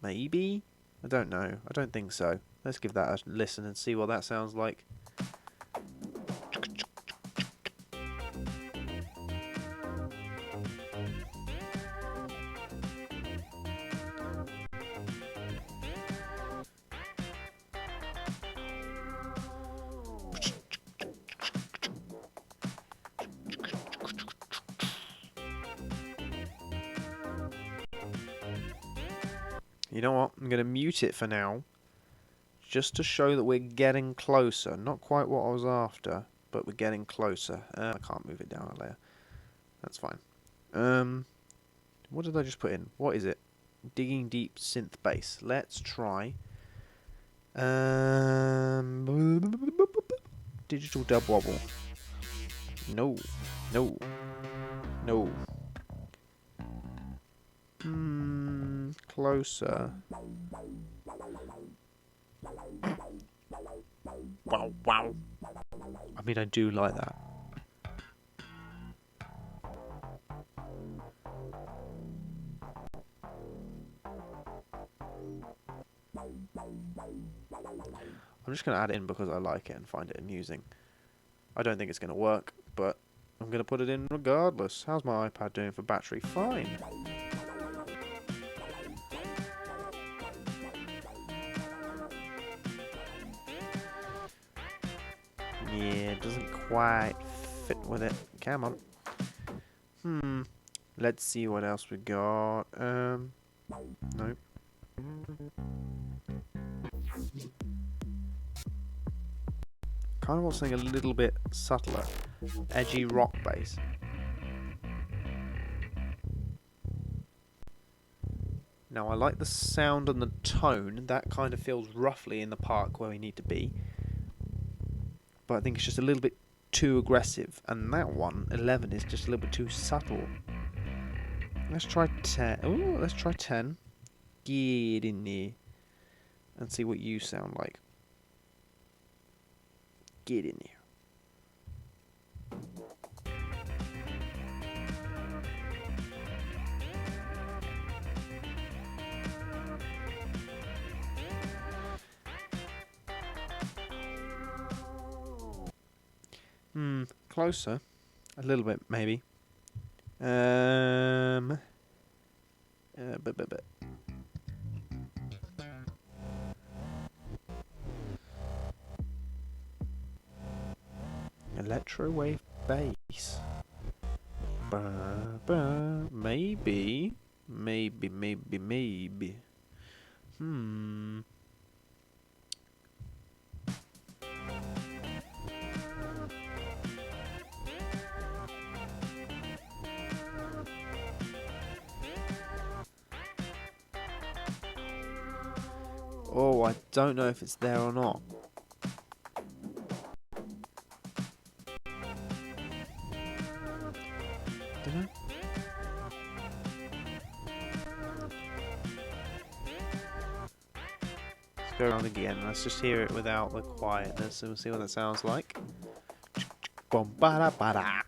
Maybe? I don't know. I don't think so. Let's give that a listen and see what that sounds like. You know what? I'm going to mute it for now, just to show that we're getting closer. Not quite what I was after, but we're getting closer. I can't move it down a layer. That's fine. What did I just put in? What is it? Digging deep synth bass. Let's try. Digital dub wobble. No. No. No. Closer. Wow, wow. I mean, I do like that. I'm just going to add it in because I like it and find it amusing. I don't think it's going to work, but I'm going to put it in regardless. How's my iPad doing for battery? Fine. Yeah, it doesn't quite fit with it. Come on. Let's see what else we got. Nope. Kind of want something a little bit subtler. Edgy rock bass. Now I like the sound and the tone. That kind of feels roughly in the park where we need to be. But I think it's just a little bit too aggressive. And that one, 11, is just a little bit too subtle. Let's try 10. Ooh, let's try 10. Get in there. And see what you sound like. Get in there. Closer. A little bit, maybe. But. Electro wave bass. Maybe. Maybe. Oh, I don't know if it's there or not. Dunno. Let's go around again. Let's just hear it without the quietness and we'll see what that sounds like. Boom, ba da ba da.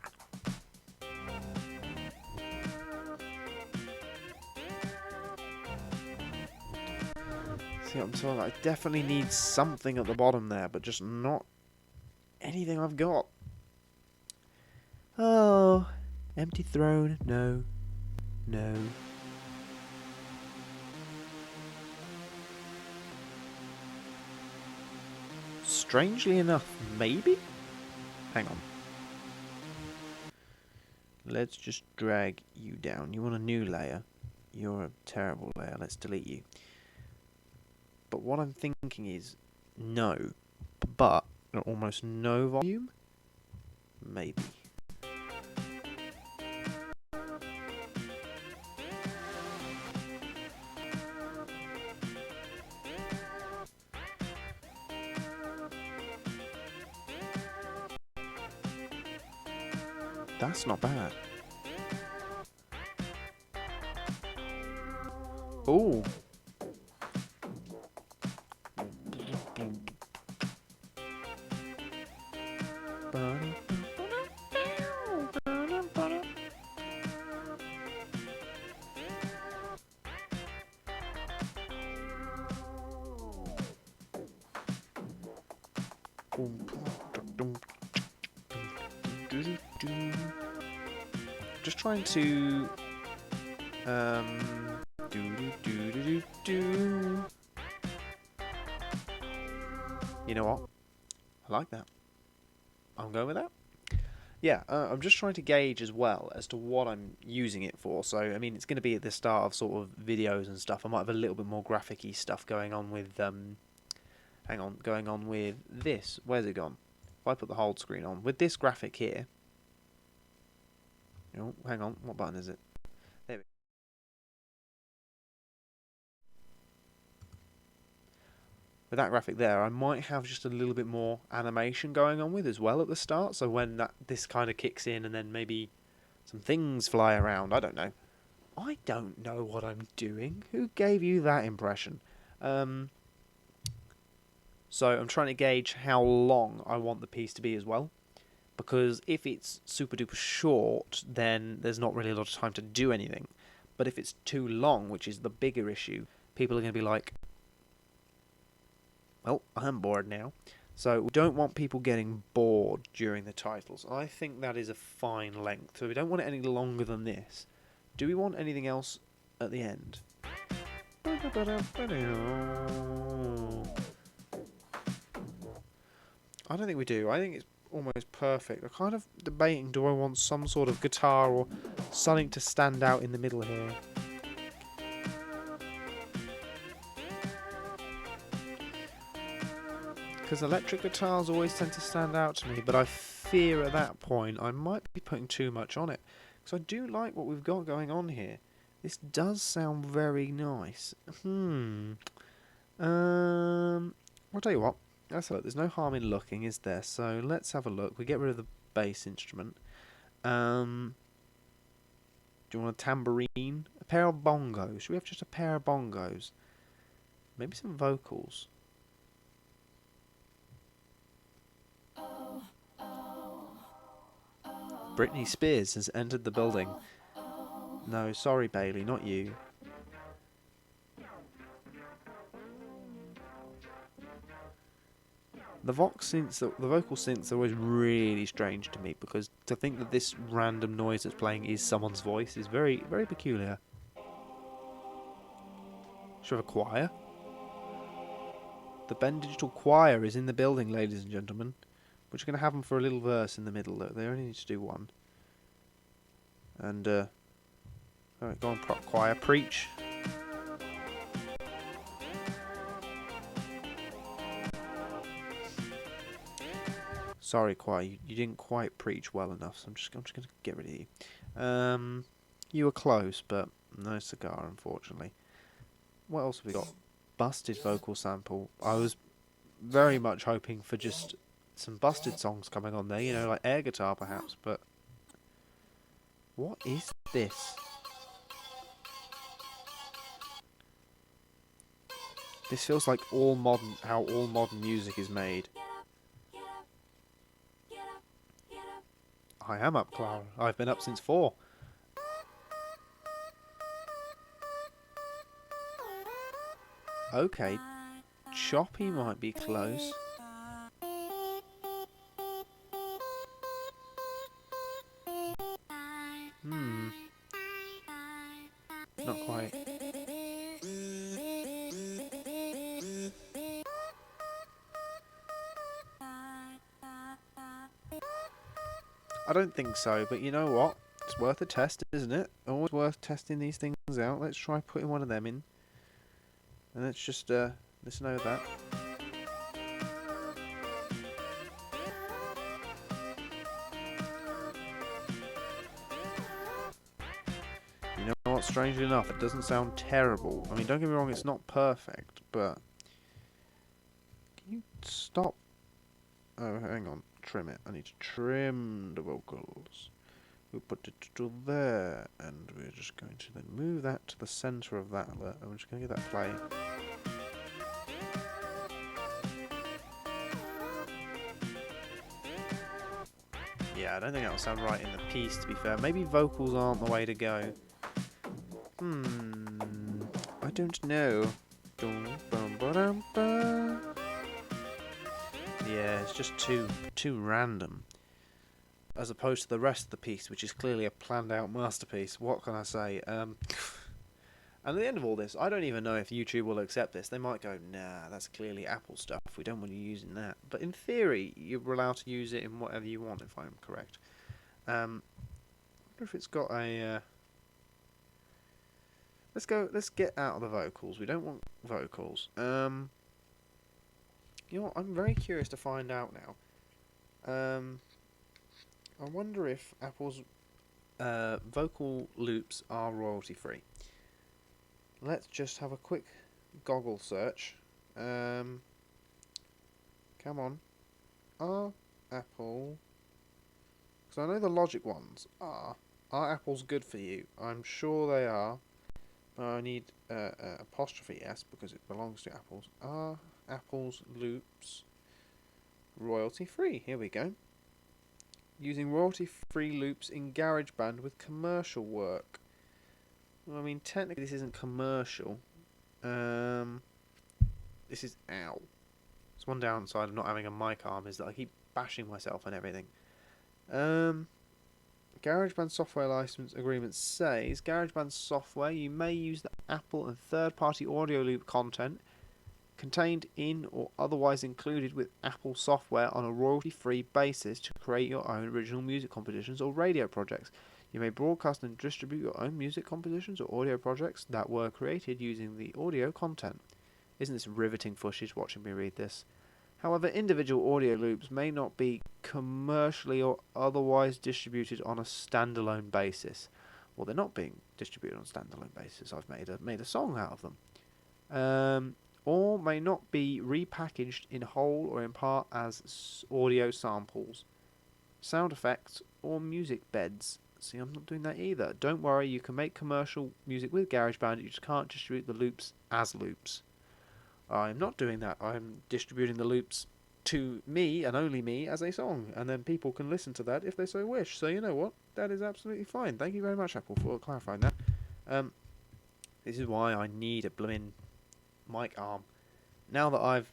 See what I'm talking about? I definitely need something at the bottom there, but just not anything I've got. Oh, empty throne. No. No. Strangely enough, maybe? Hang on. Let's just drag you down. You want a new layer? You're a terrible layer. Let's delete you. But what I'm thinking is no, but almost no volume? Maybe. That's not bad. Ooh. Just trying to You know what? I like that. I'm going with that. Yeah, I'm just trying to gauge as well as to what I'm using it for. So, I mean, it's going to be at the start of sort of videos and stuff. I might have a little bit more graphic-y stuff going on with, hang on, going on with this. Where's it gone? If I put the hold screen on, with this graphic here, oh, hang on, what button is it? There we go. With that graphic there, I might have just a little bit more animation going on with as well at the start. So when this kind of kicks in and then maybe some things fly around, I don't know. I don't know what I'm doing. Who gave you that impression? Um, so I'm trying to gauge how long I want the piece to be as well. Because if it's super duper short, then there's not really a lot of time to do anything. But if it's too long, which is the bigger issue, people are going to be like, well, I'm bored now. So we don't want people getting bored during the titles. I think that is a fine length. So we don't want it any longer than this. Do we want anything else at the end? I don't think we do. I think it's almost perfect. I'm kind of debating, do I want some sort of guitar or something to stand out in the middle here? Because electric guitars always tend to stand out to me, but I fear at that point I might be putting too much on it. Because I do like what we've got going on here. This does sound very nice. I'll tell you what. Let's have a look. There's no harm in looking, is there? So let's have a look. We get rid of the bass instrument. Do you want a tambourine? A pair of bongos. Should we have just a pair of bongos? Maybe some vocals. Britney Spears has entered the building. No, sorry, Bailey, not you. The vocal synths are always really strange to me because to think that this random noise that's playing is someone's voice is very, very peculiar. Should we have a choir? The Ben Digital Choir is in the building, ladies and gentlemen. We're just going to have them for a little verse in the middle. They only need to do one. And, alright, go on, prop choir, preach. Sorry, choir, you didn't quite preach well enough, so I'm just going to get rid of you. You were close, but no cigar, unfortunately. What else have we got? Busted vocal sample. I was very much hoping for just some busted songs coming on there, you know, like air guitar perhaps, but what is this? This feels like how all modern music is made. I am up, Clara. I've been up since 4. Okay, choppy might be close. Not quite. I don't think so, but you know what? It's worth a test, isn't it? Always worth testing these things out. Let's try putting one of them in. And let's just listen over that. You know what? Strangely enough, it doesn't sound terrible. I mean, don't get me wrong, it's not perfect, but... Can you stop? Oh, hang on. Trim it. I need to trim the vocals. We'll put it to there, and we're just going to then move that to the centre of that alert, and we're just going to give that play. Yeah, I don't think that'll sound right in the piece, to be fair. Maybe vocals aren't the way to go. I don't know. Yeah, it's just too random. As opposed to the rest of the piece, which is clearly a planned out masterpiece. What can I say? And at the end of all this, I don't even know if YouTube will accept this. They might go, nah, that's clearly Apple stuff. We don't want you using that. But in theory, you're allowed to use it in whatever you want, if I'm correct. wonder if it's got a. Let's go. Let's get out of the vocals. We don't want vocals. You know what? I'm very curious to find out now. I wonder if Apple's vocal loops are royalty free. Let's just have a quick goggle search. Come on. Are Apple... Because I know the Logic ones are. Are Apples good for you? I'm sure they are. But I need apostrophe S because it belongs to Apples. Are Apple's loops royalty free? Here we go. Using royalty free loops in GarageBand with commercial work. Well, I mean, technically this isn't commercial. This is ow. It's one downside of not having a mic arm is that I keep bashing myself and everything. GarageBand software license agreement says GarageBand software, you may use the Apple and third-party audio loop content contained in or otherwise included with Apple software on a royalty-free basis to create your own original music compositions or radio projects. You may broadcast and distribute your own music compositions or audio projects that were created using the audio content. Isn't this riveting footage watching me read this? However, individual audio loops may not be commercially or otherwise distributed on a standalone basis. Well, they're not being distributed on a standalone basis. I've made a song out of them. Or may not be repackaged in whole or in part as audio samples, sound effects, or music beds. See, I'm not doing that either. Don't worry, you can make commercial music with GarageBand, you just can't distribute the loops as loops. I'm not doing that. I'm distributing the loops to me and only me as a song, and then people can listen to that if they so wish. So you know what? That is absolutely fine. Thank you very much, Apple, for clarifying that. This is why I need a blooming mic arm. Now that I've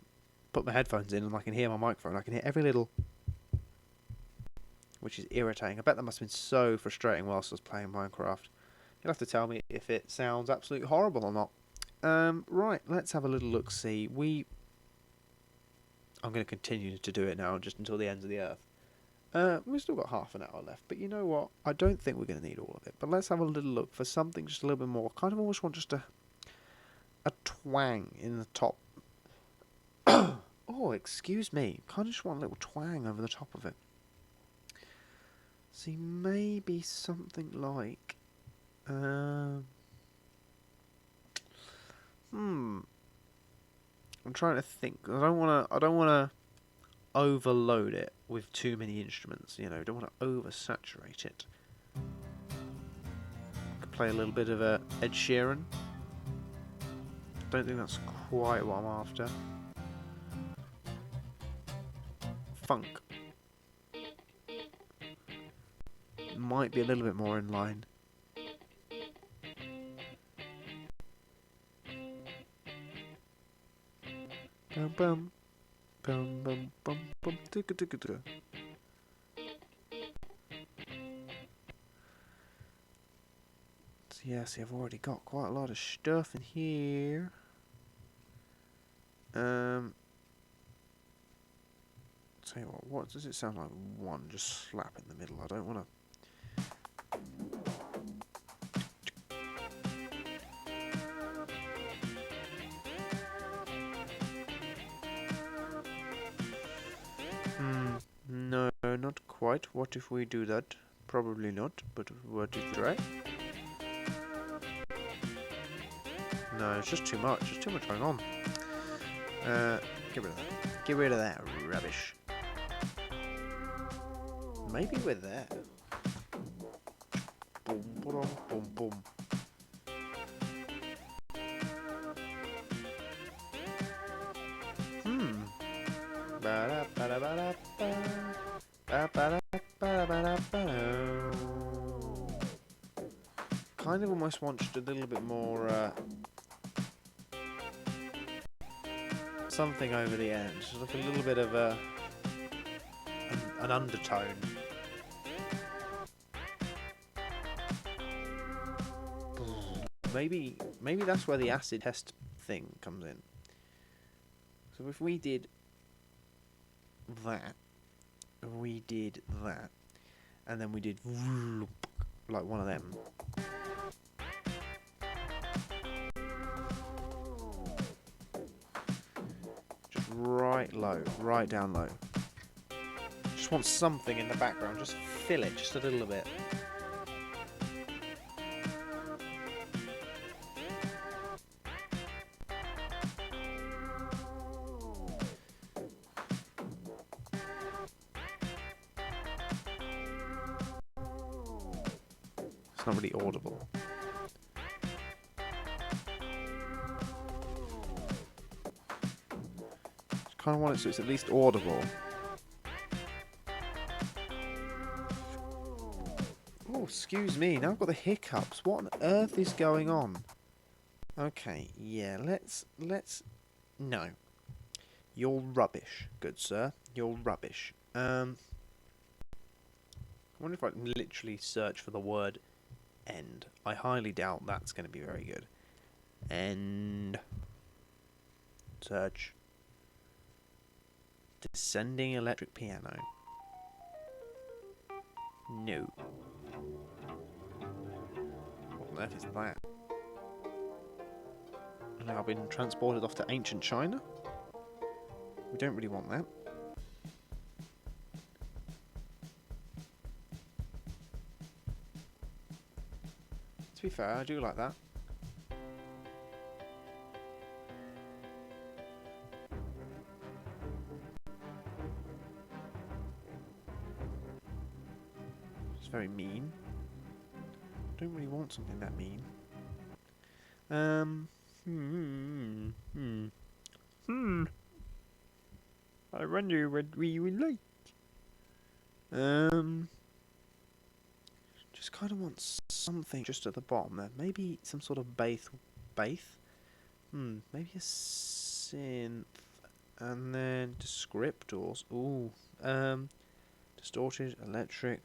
put my headphones in and I can hear my microphone, I can hear every little... which is irritating. I bet that must have been so frustrating whilst I was playing Minecraft. You'll have to tell me if it sounds absolutely horrible or not. Right, let's have a little look-see. I'm going to continue to do it now just until the ends of the earth. We've still got half an hour left, but you know what? I don't think we're going to need all of it. But let's have a little look for something just a little bit more. I kind of almost want just a twang in the top. Oh, excuse me. Kind of just want a little twang over the top of it. See, maybe something like... I'm trying to think. I don't want to overload it with too many instruments. You know, don't want to oversaturate it. Could play a little bit of Ed Sheeran. Don't think that's quite what I'm after. Funk might be a little bit more in line. Bum bum bum bum bum bum ticka ticka ticka. So yeah, see, I've already got quite a lot of stuff in here. Tell you what does it sound like? One just slap in the middle. I don't want to. No, not quite. What if we do that? Probably not, but what if we try? No, it's just too much. There's too much going on. Get rid of that. Get rid of that rubbish. Maybe we're there. Boom, boom, boom, boom. Kind of almost want just a little bit more something over the end, just like a little bit of an undertone. Maybe that's where the acid test thing comes in. So if we did that, and then we did like one of them. Just right low, right down low. Just want something in the background, just fill it just a little bit. It's not really audible. Just kind of want it so it's at least audible. Oh, excuse me, now I've got the hiccups. What on earth is going on? Okay, yeah, let's... No. You're rubbish, good sir. You're rubbish. I wonder if I can literally search for the word end. I highly doubt that's going to be very good. End. Search. Descending electric piano. No. What on earth is that? And I've been transported off to ancient China? We don't really want that. To be fair, I do like that. It's very mean. Don't really want something that mean. I wonder what we would like. Just kind of want something just at the bottom there. Maybe some sort of bass. Maybe a synth. And then descriptors. Ooh. Distorted, electric,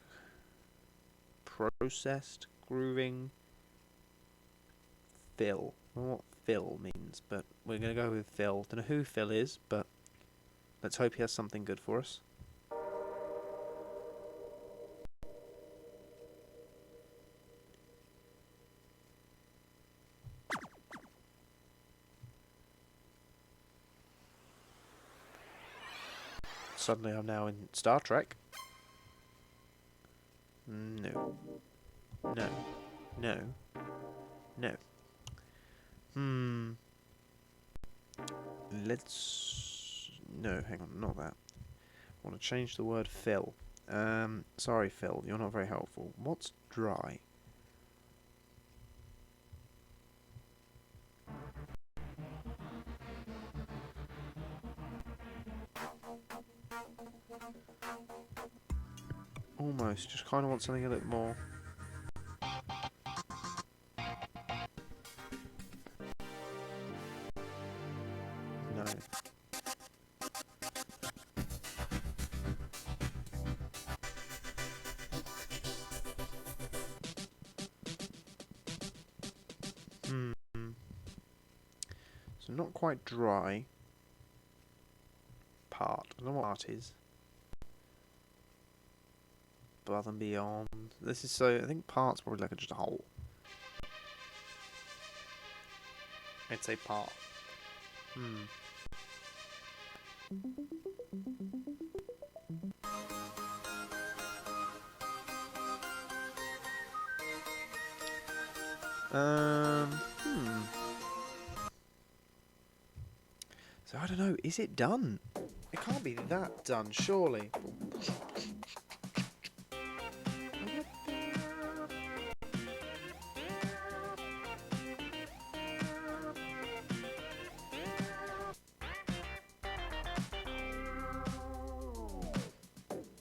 processed, grooving, fill. I don't know what fill means, but we're going to go with Phil. Don't know who Phil is, but let's hope he has something good for us. Suddenly I'm now in Star Trek. No. No. No. No. Let's... No, hang on, not that. I want to change the word Phil. Sorry Phil, you're not very helpful. What's dry? Almost, just kind of want something a little more... No. So not quite dry. Part. I don't know what part is. Above and beyond. This is so... I think part's probably like just a hole. I'd say part. So I don't know, is it done? It can't be that done, surely.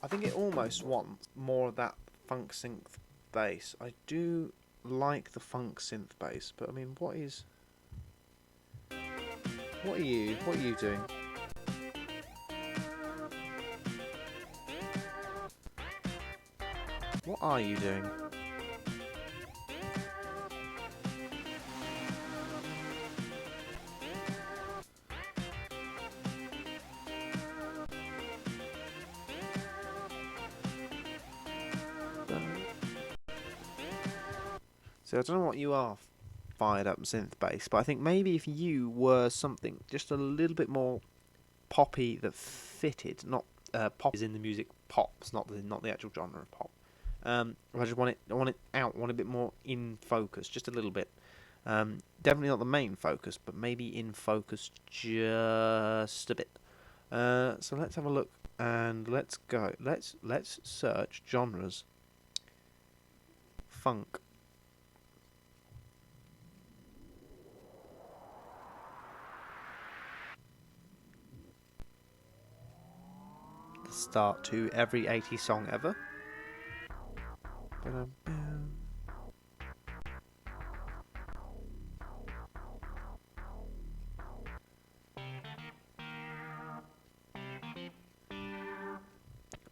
I think it almost wants more of that funk synth bass. I do like the funk synth bass, but I mean, what are you doing? What are you doing? So I don't know what you are fired up synth bass, but I think maybe if you were something just a little bit more poppy that fitted, not pop is in the music pops, not the actual genre of pop. I just want it out, want a bit more in focus, just a little bit. Definitely not the main focus, but maybe in focus just a bit. So let's have a look and let's go. Let's search genres. Funk. The start to every 80s song ever. Ba-dum-bum.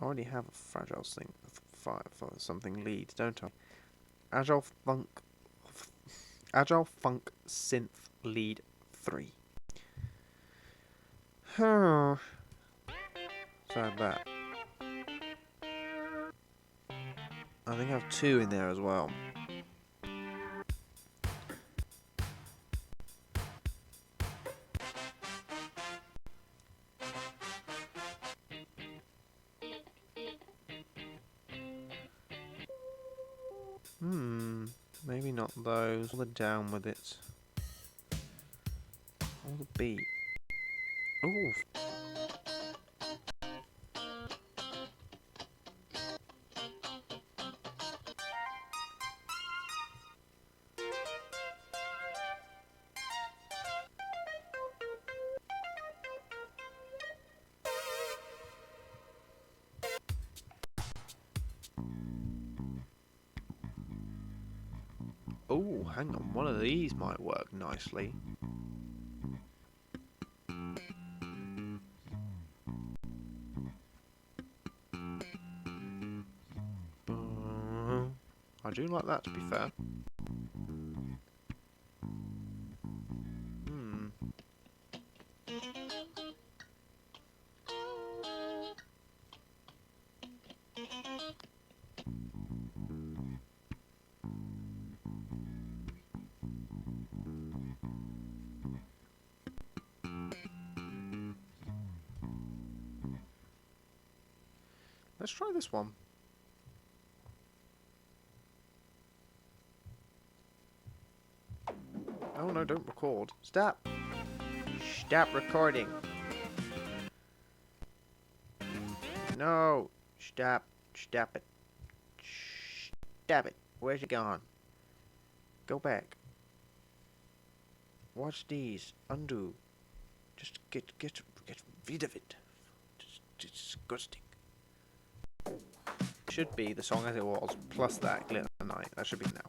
I already have a fragile thing, for something lead, don't I? Agile funk, agile funk synth lead 3. So that. I think I have 2 in there as well. Maybe not those. All the down with it. All the beat. Ooh. Oh, hang on. One of these might work nicely. I do like that, to be fair. Let's try this one. Oh no, don't record. Stop! Stop recording! No! Stop! Stop it! Stop it! Where's it gone? Go back. Watch these. Undo. Just get rid of it. Just disgusting. Should be the song as it was, plus that Glitter Night. That should be now.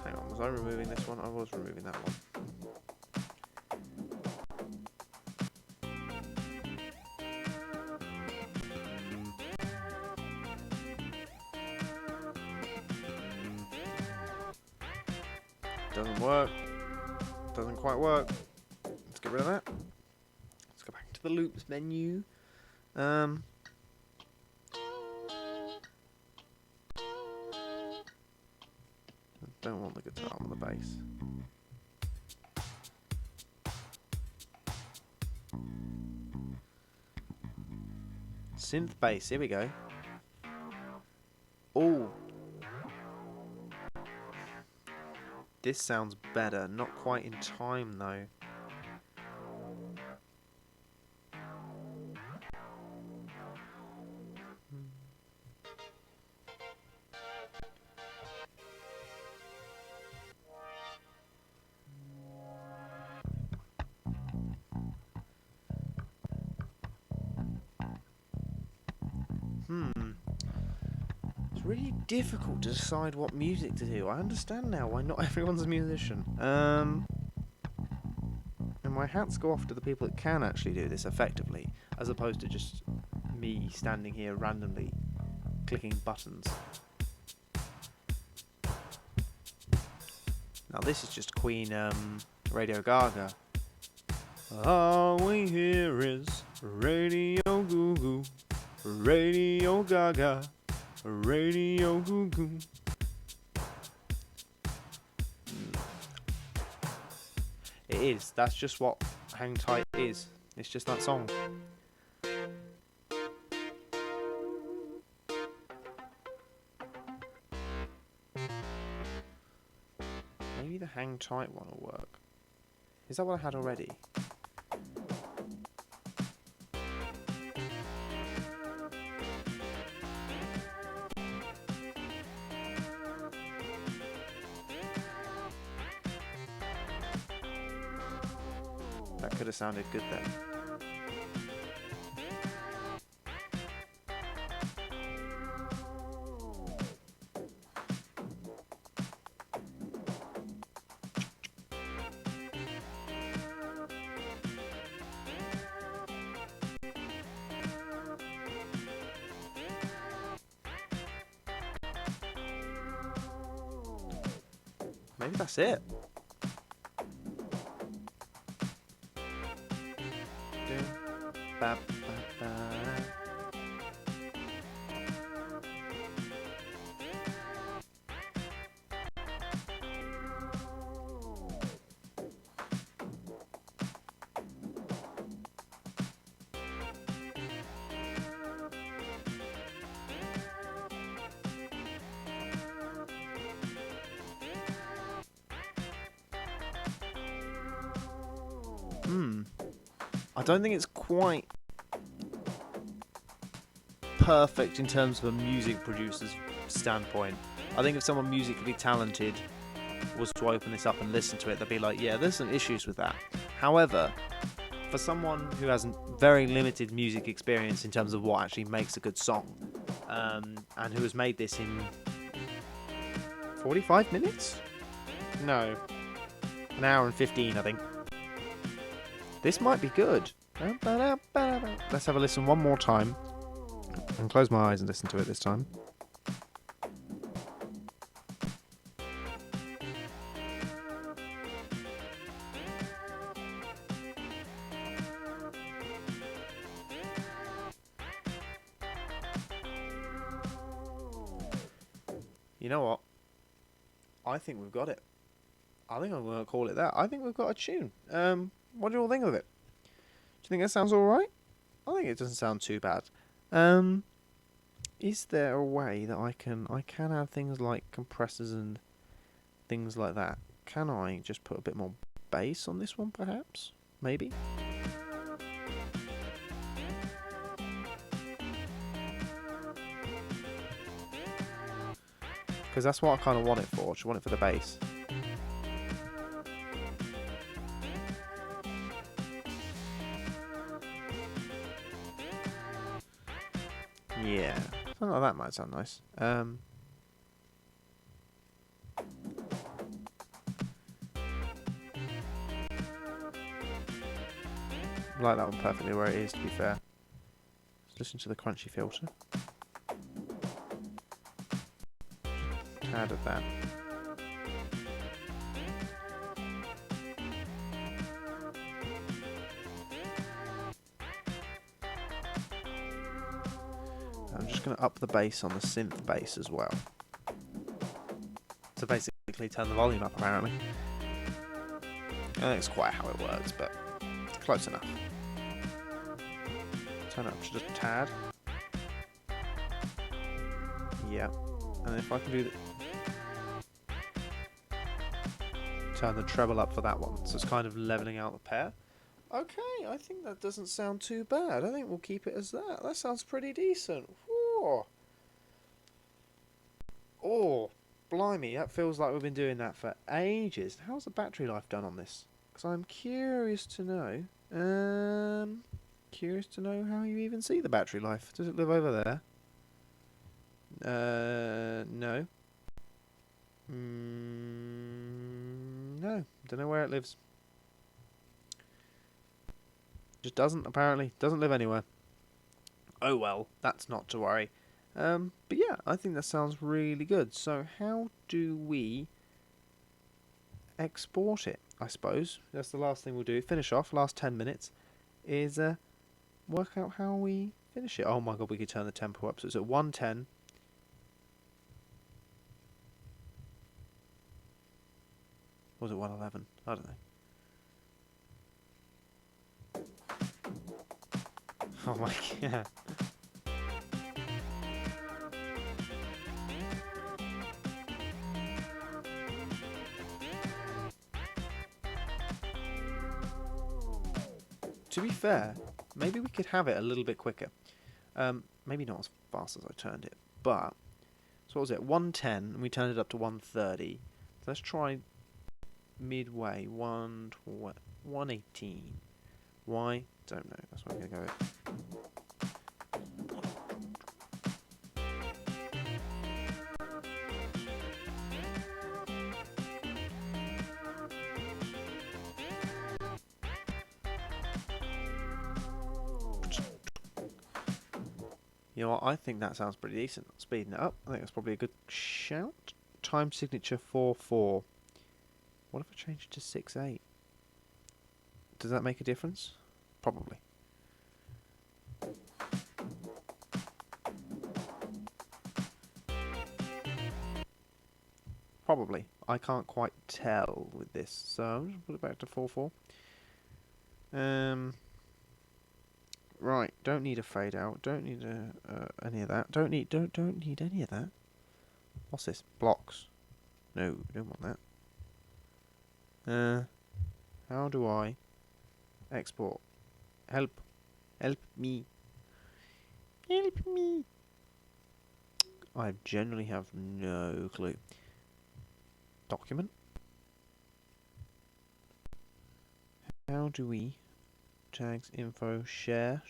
Hang on, was I removing this one? I was removing that one. Doesn't work. Doesn't quite work. Let's get rid of that. Let's go back to the loops menu. I don't want the guitar on the bass. Synth bass, here we go. Oh. This sounds better, not quite in time though. It's really difficult to decide what music to do. I understand now why not everyone's a musician. And my hats go off to the people that can actually do this effectively, as opposed to just me standing here randomly clicking buttons. Now this is just Queen Radio Gaga All we hear is Radio Goo Goo, Radio Gaga, Radio Goo Goo. It is. That's just what Hang Tight is. It's just that song. Maybe the Hang Tight one will work. Is that what I had already? That could have sounded good then. Maybe that's it. Ba, ba, ba. I don't think it's quite perfect in terms of a music producer's standpoint. I think if someone musically talented was to open this up and listen to it, they'd be like, yeah, there's some issues with that. However, for someone who has very limited music experience in terms of what actually makes a good song, and who has made this in 45 minutes? No. An hour and 15, I think. This might be good. Let's have a listen one more time. And close my eyes and listen to it this time. You know what? I think we've got it. I think I'm going to call it that. I think we've got a tune. What do you all think of it? Do you think that sounds alright? I think it doesn't sound too bad. Is there a way that I can add things like compressors and things like that? Can I just put a bit more bass on this one, perhaps? Maybe? Because that's what I kind of want it for. I just want it for the bass. Yeah, something like that might sound nice. I like that one perfectly where it is, to be fair. Let's listen to the crunchy filter. Tad of that. I'm just going to up the bass on the synth bass as well. To basically turn the volume up, apparently. I think it's quite how it works, but close enough. Turn it up just a tad. Yeah. And if I can do turn the treble up for that one, so it's kind of leveling out the pair. Okay, I think that doesn't sound too bad. I think we'll keep it as that. That sounds pretty decent. Whew. Oh, blimey, that feels like we've been doing that for ages. How's the battery life done on this? Because I'm curious to know. Curious to know how you even see the battery life. Does it live over there? No. No, don't know where it lives. Just doesn't, apparently. Doesn't live anywhere. Oh well, that's not to worry. But yeah, I think that sounds really good. So how do we export it? I suppose that's the last thing we'll do. Finish off. Last 10 minutes is work out how we finish it. Oh my god, we could turn the tempo up. So it's at 110. Or was it 111? I don't know. Oh my god. To be fair, maybe we could have it a little bit quicker. Maybe not as fast as I turned it, but so what was it? 110, and we turned it up to 130. So let's try midway. 118. Why? Don't know. That's what I'm gonna go with. You know what? I think that sounds pretty decent. Speeding it up. I think that's probably a good shout. Time signature 4/4. What if I change it to 6/8? Does that make a difference? Probably. Probably. I can't quite tell with this, so I'm just put it back to 4/4. Right. Don't need a fade out. Don't need any of that. Don't need any of that. What's this? Blocks. No, don't want that. How do I export? Help. Help me. Help me. I generally have no clue. Document. How do we tags info share?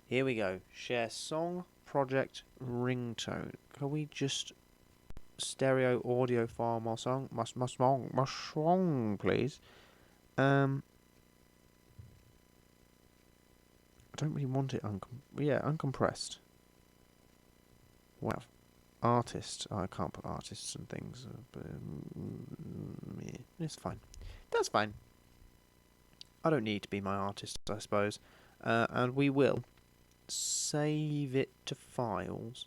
Here we go. Share song project ringtone. Can we just stereo audio file my song? My song, please. I don't really want it uncompressed. Wow. Artist. Oh, I can't put artists and things. But, yeah, it's fine. That's fine. I don't need to be my artist, I suppose. And we will save it to files.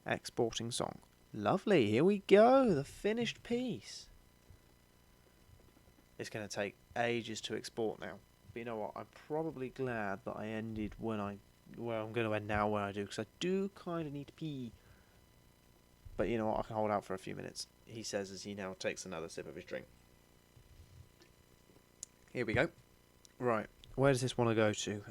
Exporting song. Lovely. Here we go. The finished piece. It's going to take ages to export now. But you know what? I'm probably glad that I ended when I... Well, I'm going to end now when I do, because I do kind of need to pee. But you know what? I can hold out for a few minutes. He says as he now takes another sip of his drink. Here we go. Right. Where does this want to go to?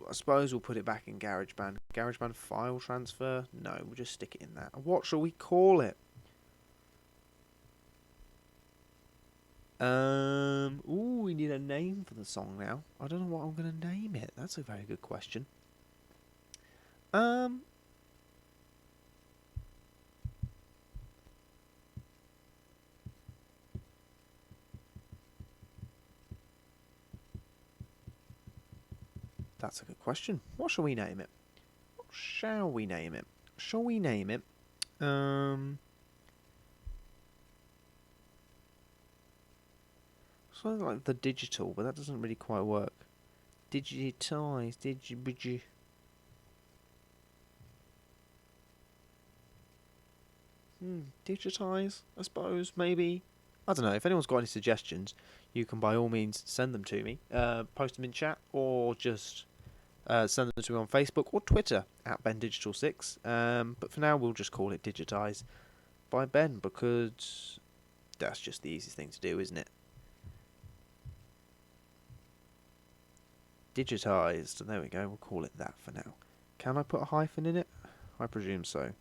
I suppose we'll put it back in GarageBand. GarageBand file transfer? No, we'll just stick it in that. What shall we call it? Ooh, we need a name for the song now. I don't know what I'm going to name it. That's a very good question. That's a good question. What shall we name it? What shall we name it? Shall we name it? Something like the digital, but that doesn't really quite work. Digitize, digitize, I suppose, maybe. I don't know. If anyone's got any suggestions, you can by all means send them to me. Post them in chat, or just send them to me on Facebook or Twitter at BenDigital6. But for now, we'll just call it Digitize by Ben, because that's just the easiest thing to do, isn't it? Digitized. There we go. We'll call it that for now. Can I put a hyphen in it? I presume so.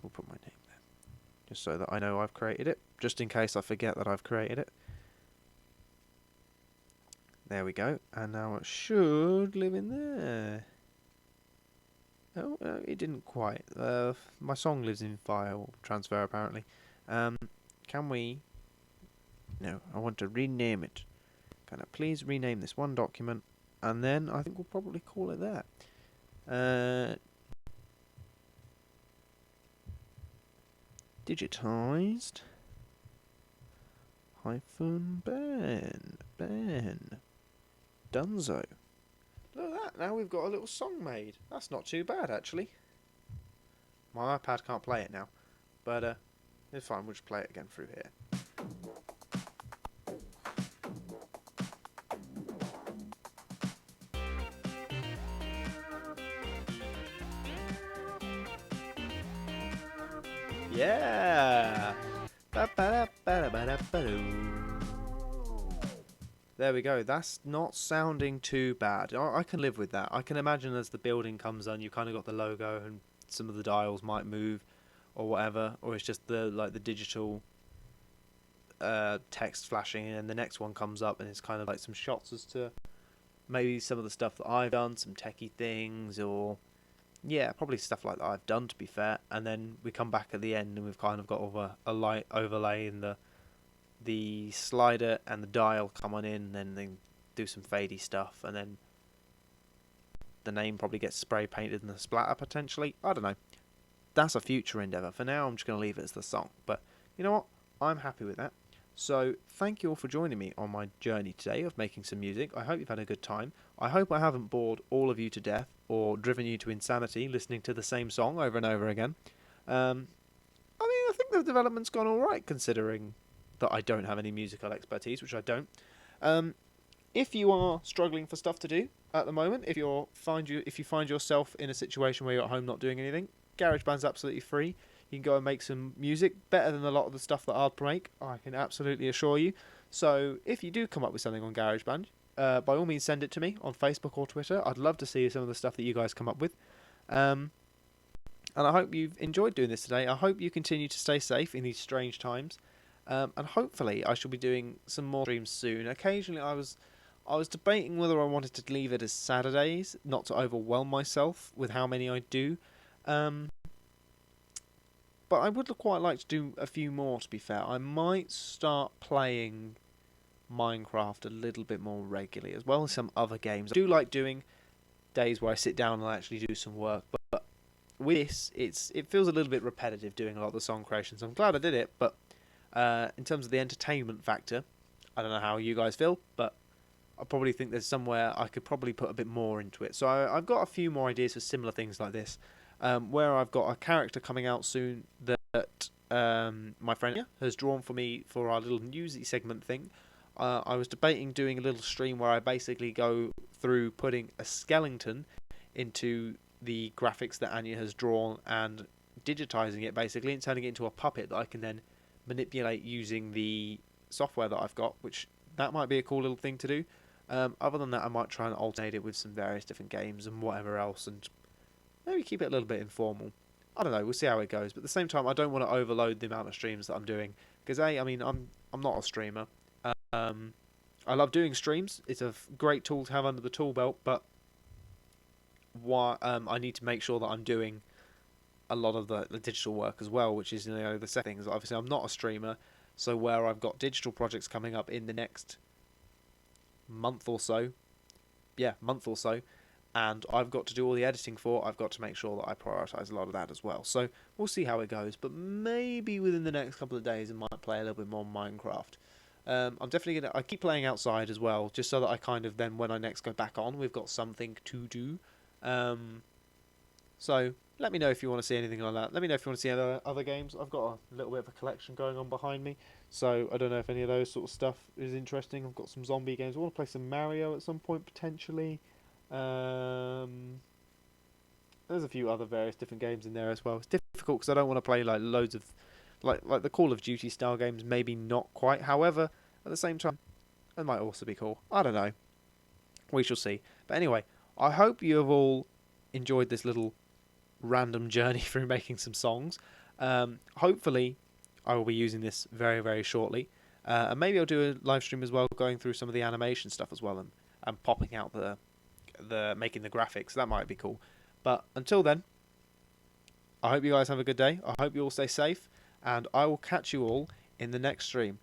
We'll put my name there, just so that I know I've created it, just in case I forget that I've created it. There we go. And now it should live in there. Oh, it didn't quite. My song lives in file transfer, apparently. Can we... No, I want to rename it. Can I please rename this one document? And then I think we'll probably call it that. digitized hyphen Ben Dunzo. Look at that, now we've got a little song made. That's not too bad, actually. My iPad can't play it now, but it's fine, we'll just play it again through here. Yeah! There we go. That's not sounding too bad. I can live with that. I can imagine as the building comes on, you've kind of got the logo and some of the dials might move or whatever, or it's just the digital text flashing, and the next one comes up and it's kind of like some shots as to maybe some of the stuff that I've done, some techie things, or yeah, probably stuff like that I've done, to be fair. And then we come back at the end and we've kind of got a light overlay in the slider and the dial come on in, and then they do some fadey stuff, and then the name probably gets spray painted in the splatter potentially. I don't know. That's a future endeavour. For now, I'm just going to leave it as the song. But you know what? I'm happy with that. So thank you all for joining me on my journey today of making some music. I hope you've had a good time. I hope I haven't bored all of you to death or driven you to insanity listening to the same song over and over again. I think the development's gone alright considering that I don't have any musical expertise, which I don't. If you are struggling for stuff to do at the moment, if you find yourself in a situation where you're at home not doing anything, GarageBand's absolutely free. You can go and make some music better than a lot of the stuff that I'd make, I can absolutely assure you. So if you do come up with something on GarageBand, by all means send it to me on Facebook or Twitter. I'd love to see some of the stuff that you guys come up with. And I hope you've enjoyed doing this today. I hope you continue to stay safe in these strange times. And hopefully I shall be doing some more streams soon. Occasionally I was debating whether I wanted to leave it as Saturdays, not to overwhelm myself with how many I do. But I would quite like to do a few more, to be fair. I might start playing Minecraft a little bit more regularly, as well as some other games. I do like doing days where I sit down and actually do some work, but with this, it feels a little bit repetitive doing a lot of the song creations. I'm glad I did it, but in terms of the entertainment factor, I don't know how you guys feel, but I probably think there's somewhere I could probably put a bit more into it. So I've got a few more ideas for similar things like this, where I've got a character coming out soon that my friend has drawn for me for our little newsy segment thing. I was debating doing a little stream where I basically go through putting a skeleton into the graphics that Anya has drawn and digitizing it basically and turning it into a puppet that I can then manipulate using the software that I've got, which that might be a cool little thing to do. Other than that, I might try and alternate it with some various different games and whatever else, and maybe keep it a little bit informal. I don't know. We'll see how it goes. But at the same time, I don't want to overload the amount of streams that I'm doing because I'm not a streamer. I love doing streams. It's a great tool to have under the tool belt, but I need to make sure that I'm doing a lot of the digital work as well, which is the settings. Obviously, I'm not a streamer, so where I've got digital projects coming up in the next month or so, and I've got to do all the editing for. I've got to make sure that I prioritise a lot of that as well. So we'll see how it goes, but maybe within the next couple of days I might play a little bit more Minecraft. I'm definitely gonna. I keep playing outside as well, just so that I kind of then when I next go back on, we've got something to do. So let me know if you want to see anything like that. Let me know if you want to see other games. I've got a little bit of a collection going on behind me, so I don't know if any of those sort of stuff is interesting. I've got some zombie games. I want to play some Mario at some point potentially. There's a few other various different games in there as well. It's difficult because I don't want to play like loads of like the Call of Duty style games. Maybe not quite. However, at the same time, it might also be cool. I don't know. We shall see. But anyway, I hope you have all enjoyed this little random journey through making some songs. Hopefully, I will be using this very, very shortly. And maybe I'll do a live stream as well, going through some of the animation stuff as well, and popping out the making the graphics. That might be cool. But until then, I hope you guys have a good day. I hope you all stay safe, and I will catch you all in the next stream.